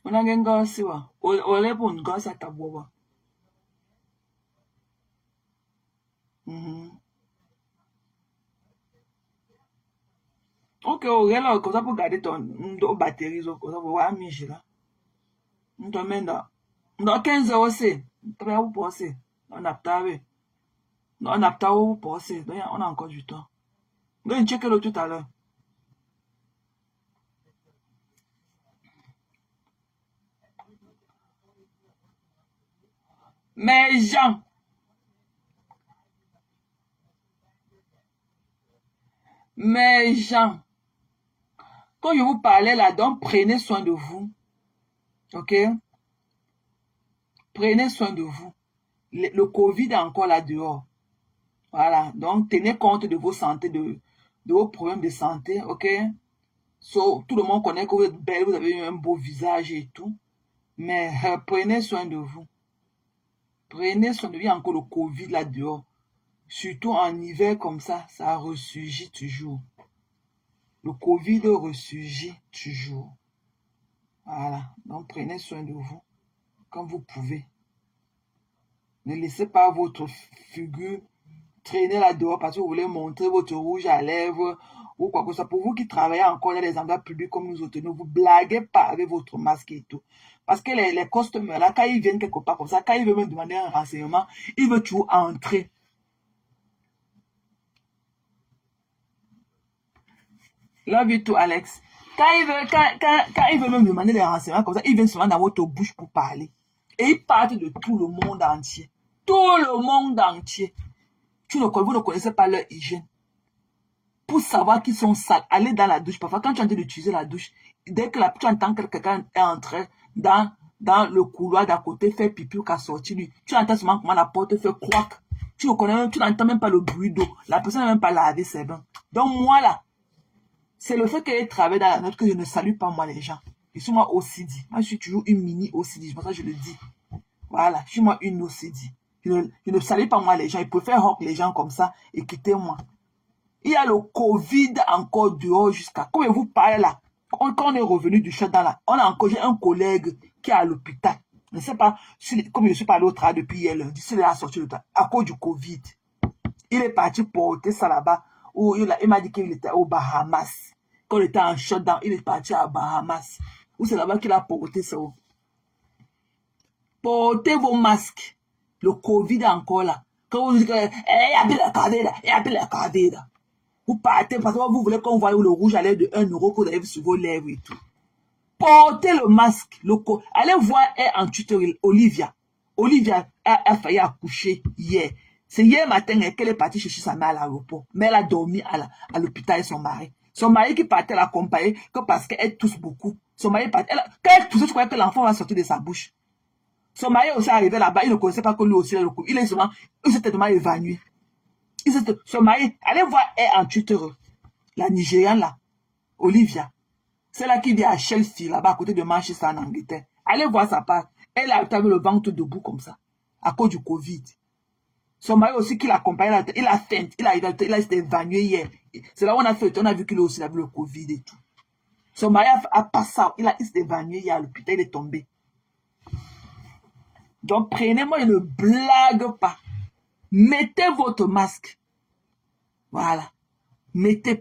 On a un gosse, on est pour une gosse à ta bois. Ok, on est là, comme ça pour garder ton batterie, comme ça pour voir Michel là. On te met dans 15 heures aussi. Tu vas vous passer. On a tapé. On a tapé vous passer. On a encore du temps. On va checker le tout à l'heure. Mes gens, quand je vous parlais là, donc prenez soin de vous. Ok? Prenez soin de vous. Le Covid est encore là dehors. Voilà. Donc, tenez compte de vos santé, de vos problèmes de santé. Ok? Tout le monde connaît que vous êtes belle, vous avez un beau visage et tout. Mais prenez soin de vous. Prenez soin de vous. Il y a encore le Covid là dehors. Surtout en hiver comme ça ressurgit toujours. Le Covid ressurgit toujours. Voilà. Donc, prenez soin de vous comme vous pouvez. Ne laissez pas votre figure traîner là dehors parce que vous voulez montrer votre rouge à lèvres ou quoi que ce soit. Pour vous qui travaillez encore dans les endroits publics comme nous autres, ne vous blaguez pas avec votre masque et tout. Parce que les customers là, quand ils viennent quelque part comme ça, quand ils veulent me demander un renseignement, ils veulent toujours entrer. Love you too, Alex. Quand ils veulent me demander des renseignements comme ça, ils viennent souvent dans votre bouche pour parler. Et ils partent de tout le monde entier. Tout le monde entier. Vous ne connaissez pas leur hygiène. Pour savoir qu'ils sont sales, allez dans la douche. Parfois, quand tu es en train d'utiliser la douche, dès que tu entends que quelqu'un est entré dans le couloir d'à côté, fait pipi ou qu'à sortir, tu entends seulement comment la porte fait croac. Tu n'entends même pas le bruit d'eau. La personne n'a même pas lavé ses mains. Donc, moi, là, c'est le fait qu'elle travaille dans la note que je ne salue pas, moi, les gens. Je suis moi OCD. Moi, je suis toujours une mini OCD. C'est pour ça que je le dis. Voilà, je suis moi une OCD. Je ne salue pas, moi, les gens. Ils préfèrent rock les gens comme ça et quitter moi. Il y a le Covid encore dehors jusqu'à... Comme je vous parle là, quand on est revenu du shutdown là, on a encore un collègue qui est à l'hôpital. Je ne sais pas, comme je suis parlé au travail depuis hier lundi, s'il est à sortir de temps, à cause du Covid. Il est parti porter ça là-bas, où il m'a dit qu'il était aux Bahamas. Quand il était en shutdown, il est parti à Bahamas. Où c'est là-bas qu'il a porté ça. Portez vos masques. Le Covid est encore là. Quand vous dites qu'il y a plus de Covid, il y a plus de Covid. Vous partez parce que vous voulez qu'on voie le rouge à l'air de 1 euro que vous avez sur vos lèvres et tout. Portez le masque. Allez voir en tutoriel Olivia. Olivia a failli accoucher hier. C'est hier matin qu'elle est partie chercher sa mère à l'aéroport. Mais elle a dormi à l'hôpital avec son mari. Son mari qui partait l'accompagner que parce qu'elle tousse beaucoup. Son mari partait. Quand elle toussait, je croyais que l'enfant va sortir de sa bouche. Son mari aussi arrivé là-bas. Il ne connaissait pas que lui aussi le coup. Il s'est tellement évanoui. Son mari, allez voir elle en tuteur. La Nigériane là. Olivia. C'est là qui vit à Chelsea, là-bas, à côté de Manchester, en Angleterre. Allez voir sa part. Elle a eu le ventre debout comme ça, à cause du Covid. Son mari aussi, qui l'accompagne, il a faim, il a été évanoui hier. C'est là où on a vu qu'il aussi avait le Covid et tout. Son mari a passé, il s'est évanoui hier à l'hôpital, il est tombé. Donc, prenez-moi, ne blague pas. Mettez votre masque. Voilà.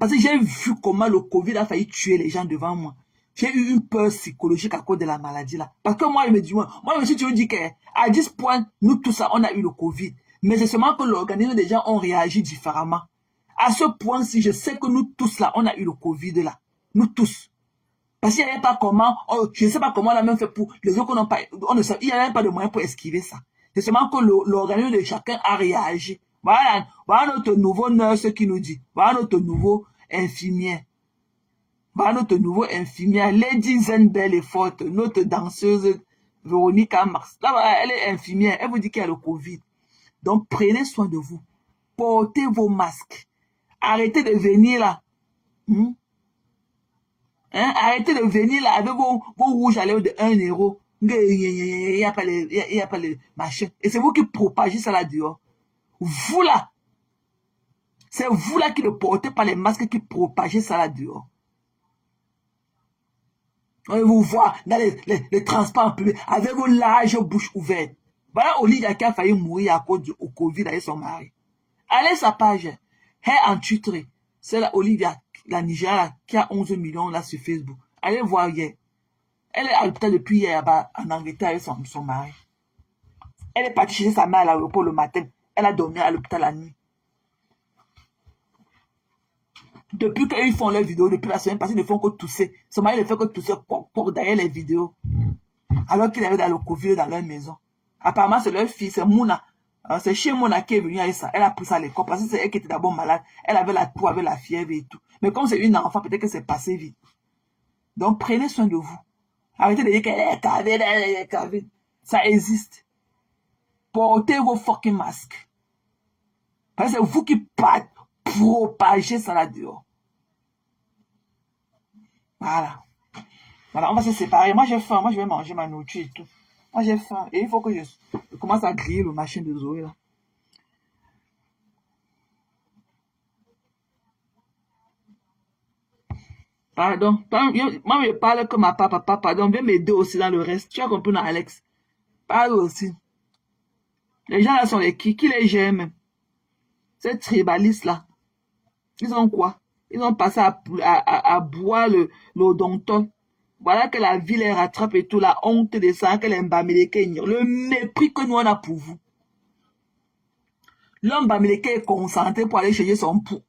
Parce que j'ai vu comment le Covid a failli tuer les gens devant moi. J'ai eu une peur psychologique à cause de la maladie là. Parce que moi, je me suis toujours dit qu'à 10 points, nous tous ça, on a eu le Covid. Mais c'est seulement que l'organisme des gens ont réagi différemment. À ce point-ci, je sais que nous tous là, on a eu le Covid là. Nous tous. Parce qu'il n'y avait pas comment, je ne sais pas comment on a même fait pour les autres n'ont pas, il n'y avait pas de moyen pour esquiver ça. C'est seulement que l'organisme de chacun a réagi. Voilà notre nouveau nurse qui nous dit. Voilà notre nouveau infirmière. Voilà notre nouveau infirmière. Lady Zen Belle et forte. Notre danseuse Véronique Mars. Là, elle est infirmière. Elle vous dit qu'il y a le Covid. Donc, prenez soin de vous. Portez vos masques. Arrêtez de venir là. Arrêtez de venir là avec vos rouges à lèvres de 1 euro. Il n'y a pas les machins. Et c'est vous qui propagez ça là dehors. Vous là, c'est vous là qui ne portez pas les masques qui propagez ça là dehors. On vous voit dans les transports publics avec vos larges bouches ouvertes. Voilà Olivia qui a failli mourir à cause du Covid avec son mari. Allez sa page. Elle en tuterie. C'est la Olivia, la Nigeria, qui a 11 millions là sur Facebook. Allez voir hier. Elle est à l'hôpital depuis hier en Angleterre avec son mari. Elle est partie chez sa mère à l'aéroport le matin. Elle a dormi à l'hôpital la nuit. Depuis qu'ils font leurs vidéos, depuis la semaine passée, ils ne font que tousser. Son mari ne fait que tousser derrière les vidéos. Alors qu'il avait dans le Covid dans leur maison. Apparemment, c'est leur fille, c'est Mouna. C'est chez Mouna qui est venue avec ça. Elle a pris ça à l'école parce que c'est elle qui était d'abord malade. Elle avait la toux, avait la fièvre et tout. Mais comme c'est une enfant, peut-être que c'est passé vite. Donc, prenez soin de vous. Arrêtez de dire qu'elle est cavée, elle est cavée. Ça existe. Portez vos fucking masques. Parce que c'est vous qui propagez ça là dehors. Voilà. Voilà, on va se séparer. Moi, j'ai faim. Moi, je vais manger ma nourriture et tout. Moi, j'ai faim. Et il faut que je commence à griller le machin de Zoé là. Pardon. Moi, je parle comme ma papa. Pardon, viens m'aider aussi dans le reste. Tu as compris, non, Alex? Parle aussi. Les gens là sont les qui les gèrent même. Ces tribalistes là. Ils ont quoi? Ils ont passé à boire l'odonton. Voilà que la vie les rattrape et tout, la honte de ça, que les Mbamileke ignorent. Le mépris que nous on a pour vous. L'homme Mbamileke est concentré pour aller chercher son pou.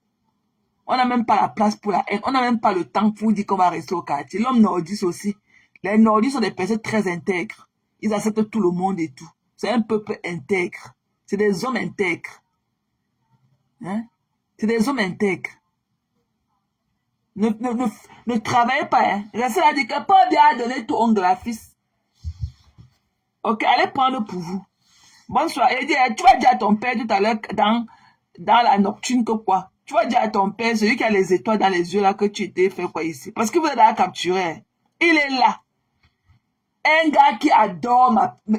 On n'a même pas la place pour la haine. On n'a même pas le temps pour dire qu'on va rester au quartier. L'homme nordiste aussi. Les nordistes sont des personnes très intègres. Ils acceptent tout le monde et tout. C'est un peuple intègre. C'est des hommes intègres. Hein? C'est des hommes intègres. Ne travaillez pas. Hein? Restez là, dit que pas bien donner tout ongle à fils. Ok, allez prendre pour vous. Bonsoir. Et tu vas dire à ton père tout à l'heure dans la nocturne que quoi? Tu vas dire à ton père, celui qui a les étoiles dans les yeux là, que tu étais fait quoi ici? Parce que vous êtes à capturer. Il est là. Un gars qui adore il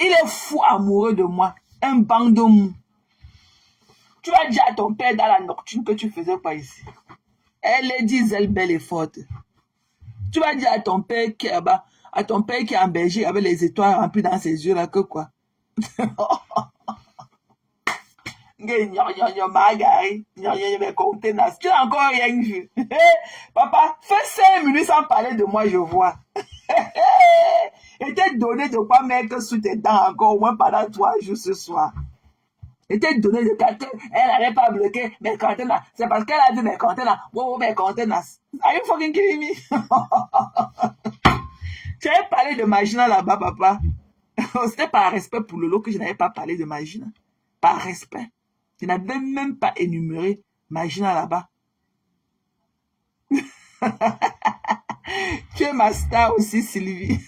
est fou amoureux de moi. Un bandeau mou. Tu vas dire à ton père dans la nocturne que tu faisais quoi ici? Elle est dit, elle belle et forte. Tu vas dire à ton père qui est là-bas, à ton père qui est en Belgique avec les étoiles remplies dans ses yeux là, que quoi? Tu n'as encore rien vu. Papa, fais 5 minutes sans parler de moi, je vois. Et t'es donné de quoi mettre sous tes dents encore au moins pendant 3 jours ce soir. Et t'es donné de carton, elle n'avait pas bloqué mes contenants. C'est parce qu'elle a vu mes contenants. Wow, mes contenants. Are you fucking kidding me? Tu avais parlé de Magina là-bas, papa. C'était par respect pour Lolo que je n'avais pas parlé de Magina. Par respect. Je n'avais même pas énuméré Magina là-bas. Tu es ma star aussi, Sylvie.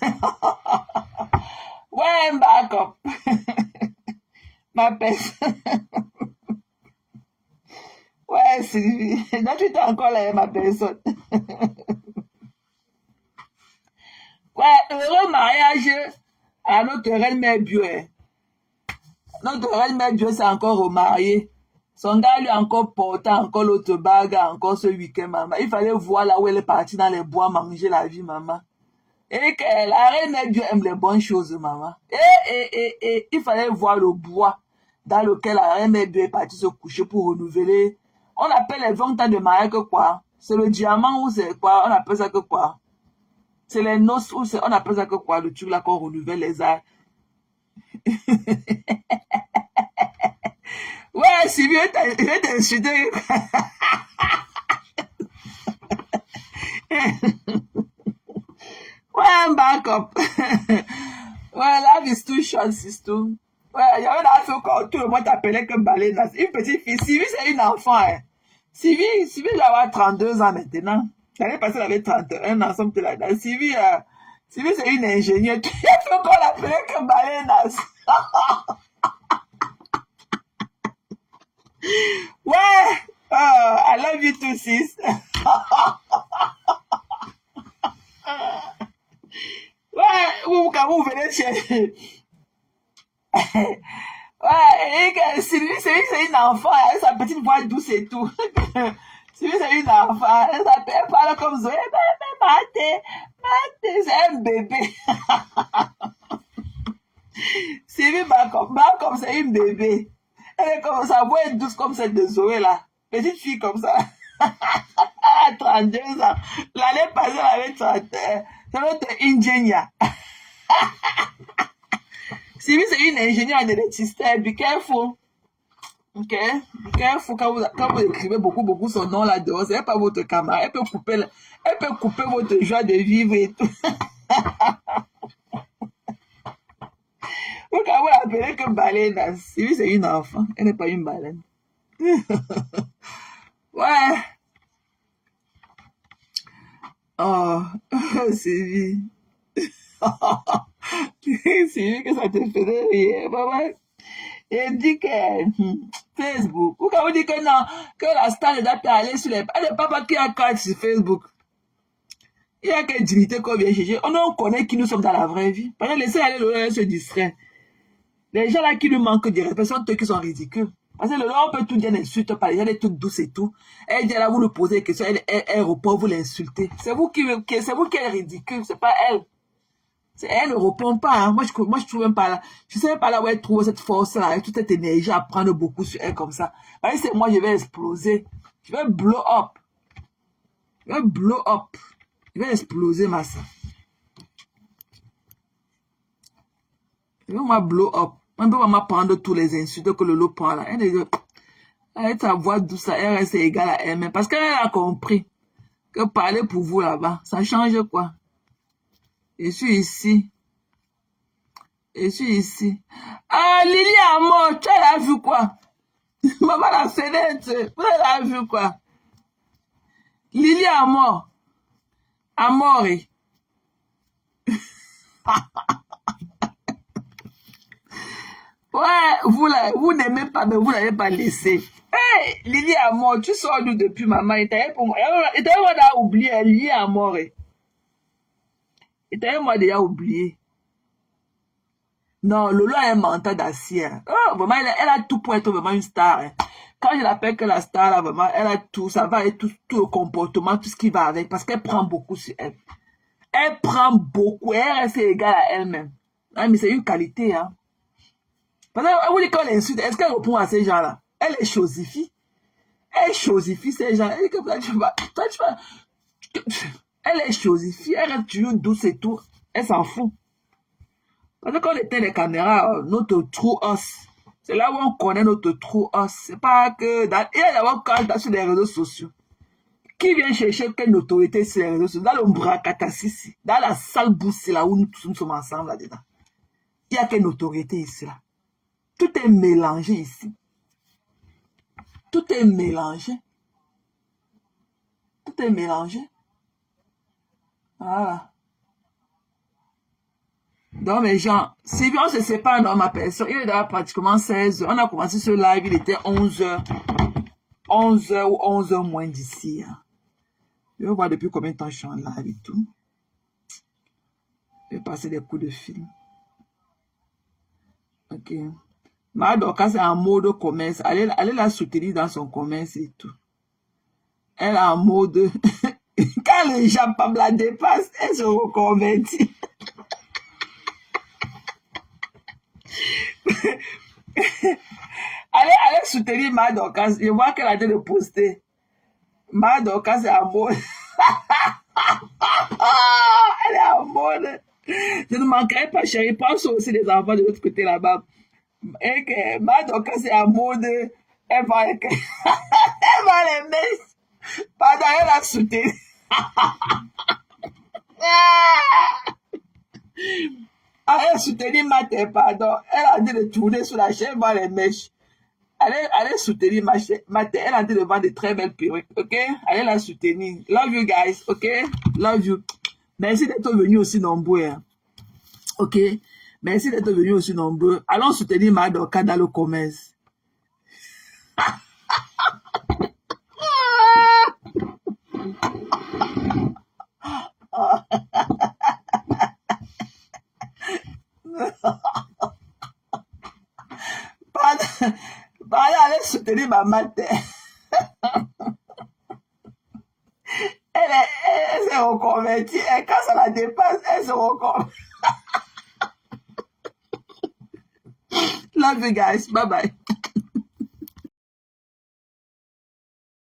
Ouais, backup. Ma personne. Ouais, Sylvie. Donc, tu es encore là, ma personne. Ouais, heureux mariage à notre reine mère Bio. Notre reine mère Bio s'est encore remariée. Son gars lui a encore porté encore l'autre bague encore ce week-end, maman. Il fallait voir là où elle est partie dans les bois manger la vie, maman. Et que la reine mère Bio aime les bonnes choses, maman. Et il fallait voir le bois dans lequel la reine mère Bio est partie se coucher pour renouveler. On appelle les 20 ans de mariage que quoi? C'est le diamant ou c'est quoi? On appelle ça que quoi? C'est les noces ou c'est, on appelle ça que quoi? Le truc là qu'on renouvelle les arts. Ouais, Sylvie, je vais t'insulter. Ouais, back up. Ouais, life is too short, sister. Ouais, il y avait une affaire quand tout le monde t'appelait comme Balena. Une petite fille. Sylvie, c'est une enfant. Hein. Sylvie doit avoir 32 ans maintenant. L'année passée, elle avait 31 ans. Sylvie, c'est une ingénieure. Il faut qu'on l'appelait comme Balena. Ouais, I love you too, sis. Ouais, quand vous venez chez... Ouais, et Sylvie, c'est une enfant, elle a sa petite voix douce et tout. Sylvie, c'est une enfant. Elle parle comme Zoé. Maté, c'est un bébé. Sylvie Malcolm, c'est une bébé. Elle est comme sa voix est douce comme celle de Zoé là. Petite fille comme ça. À 32 ans. L'année passée, elle avait 30. C'est notre ingénieur. Sylvie, c'est une ingénieure en électricité. Be careful. Ok? Be careful quand vous écrivez beaucoup son nom là-dedans. C'est pas votre camarade. Elle peut couper votre joie de vivre et tout. Pourquoi vous l'appelez que baleine? Sylvie, c'est une enfant. Elle n'est pas une baleine. Ouais. Oh, Sylvie. Sylvie, que ça te faisait rire. Maman. Elle dit que Facebook. Pourquoi vous dites que non, que la star ne doit pas aller sur les... Elle n'est pas qui a carte sur Facebook. Il y a quelle dignité qu'on vient chercher. On connaît qui nous sommes dans la vraie vie. Pendant laisser aller le elle se distrait. Les gens là qui nous manquent de respect sont eux qui sont ridicules. Parce que le on peut tout dire l'insulte par les gens, elle est toute douce et tout. Elle dit là, vous lui posez des questions, elle répond, vous l'insultez. C'est vous qui êtes ridicule, c'est pas elle. Elle ne répond pas. Hein. Moi, je trouve même pas là. Je sais même pas là où elle trouve cette force-là, toute cette énergie à prendre beaucoup sur elle comme ça. Parce que c'est moi, je vais exploser. Je vais blow up. Je vais blow up. Je vais exploser, ma soeur. Je vais moi blow up. On peut vraiment prendre tous les insultes que le lot prend là. Elle sa voix douce, elle reste égale à elle-même. Parce qu'elle a compris que parler pour vous là-bas, ça change quoi. Je suis ici. Je suis ici. Ah, Lily Amor, tu as vu quoi? Maman la fenêtre, vous avez vu quoi? Lily Amor. Amore. Ouais, vous n'aimez pas, mais vous n'avez pas laissé. Hey, Lily Amor, tu sors d'où depuis maman? Il t'avait pour moi. Il t'avait moi déjà oublié, Lily Amor. Il t'avait moi déjà oublié. Non, Lolo a un mental d'acier. Oh, vraiment, elle a tout pour être vraiment une star. Hein. Quand je l'appelle que la star, là, vraiment, elle a tout, ça va, et tout le comportement, tout ce qui va avec, parce qu'elle prend beaucoup sur elle. Elle prend beaucoup, elle reste égale à elle-même. Ah, mais c'est une qualité, hein. Parce que vous dites qu'on l'insulte, est-ce qu'elle répond à ces gens-là? Elle les chosifie. Elle chosifie ces gens. Elle dit que elle les chosifie, elle reste toujours douce et tout. Elle s'en fout. Parce que quand on éteint les caméras, notre true os, c'est là où on connaît notre true os. C'est pas que... il y a d'abord quand sur les réseaux sociaux. Qui vient chercher quelle autorité sur les réseaux sociaux? Dans le bracatassisi, dans la sale bourse, là où nous sommes ensemble là-dedans. Il y a quelle autorité ici là? Tout est mélangé ici. Tout est mélangé. Tout est mélangé. Voilà. Donc, mes gens, si on se sépare dans ma personne, il est déjà pratiquement 16 heures. On a commencé ce live, il était 11 heures. 11 heures ou 11 heures moins d'ici. Hein. Je vais voir depuis combien de temps je suis en live et tout. Je vais passer des coups de fil. Ok. Madoka, c'est en mode commerce. Allez la soutenir dans son commerce et tout. Elle est en mode... Quand les gens la dépassent, elle se reconvertit. allez soutenir Madoka. Je vois qu'elle a dit de poster. Madoka, c'est en mode... Elle est en mode... Je ne manquerai pas, chérie. Pense aussi des enfants de l'autre côté là-bas. Et que Madoka, c'est en mode... Elle va les mettre. Pardon, elle a soutenu. Elle a soutenu Maté, pardon. Elle a dit de tourner sur la chaîne, voir les mèches. Allez soutenir Maté. Elle a dit de vendre de très belles perruques, ok? Allez la soutenir. Love you guys, ok? Love you. Merci d'être venus aussi nombreux. Hein. Ok? Merci d'être venus aussi nombreux. Allons soutenir Madoka dans le commerce. Pardon, allez soutenir ma matin. s'est reconvertie. Et quand ça la dépasse, elle se reconvertit. Love you guys. Bye bye.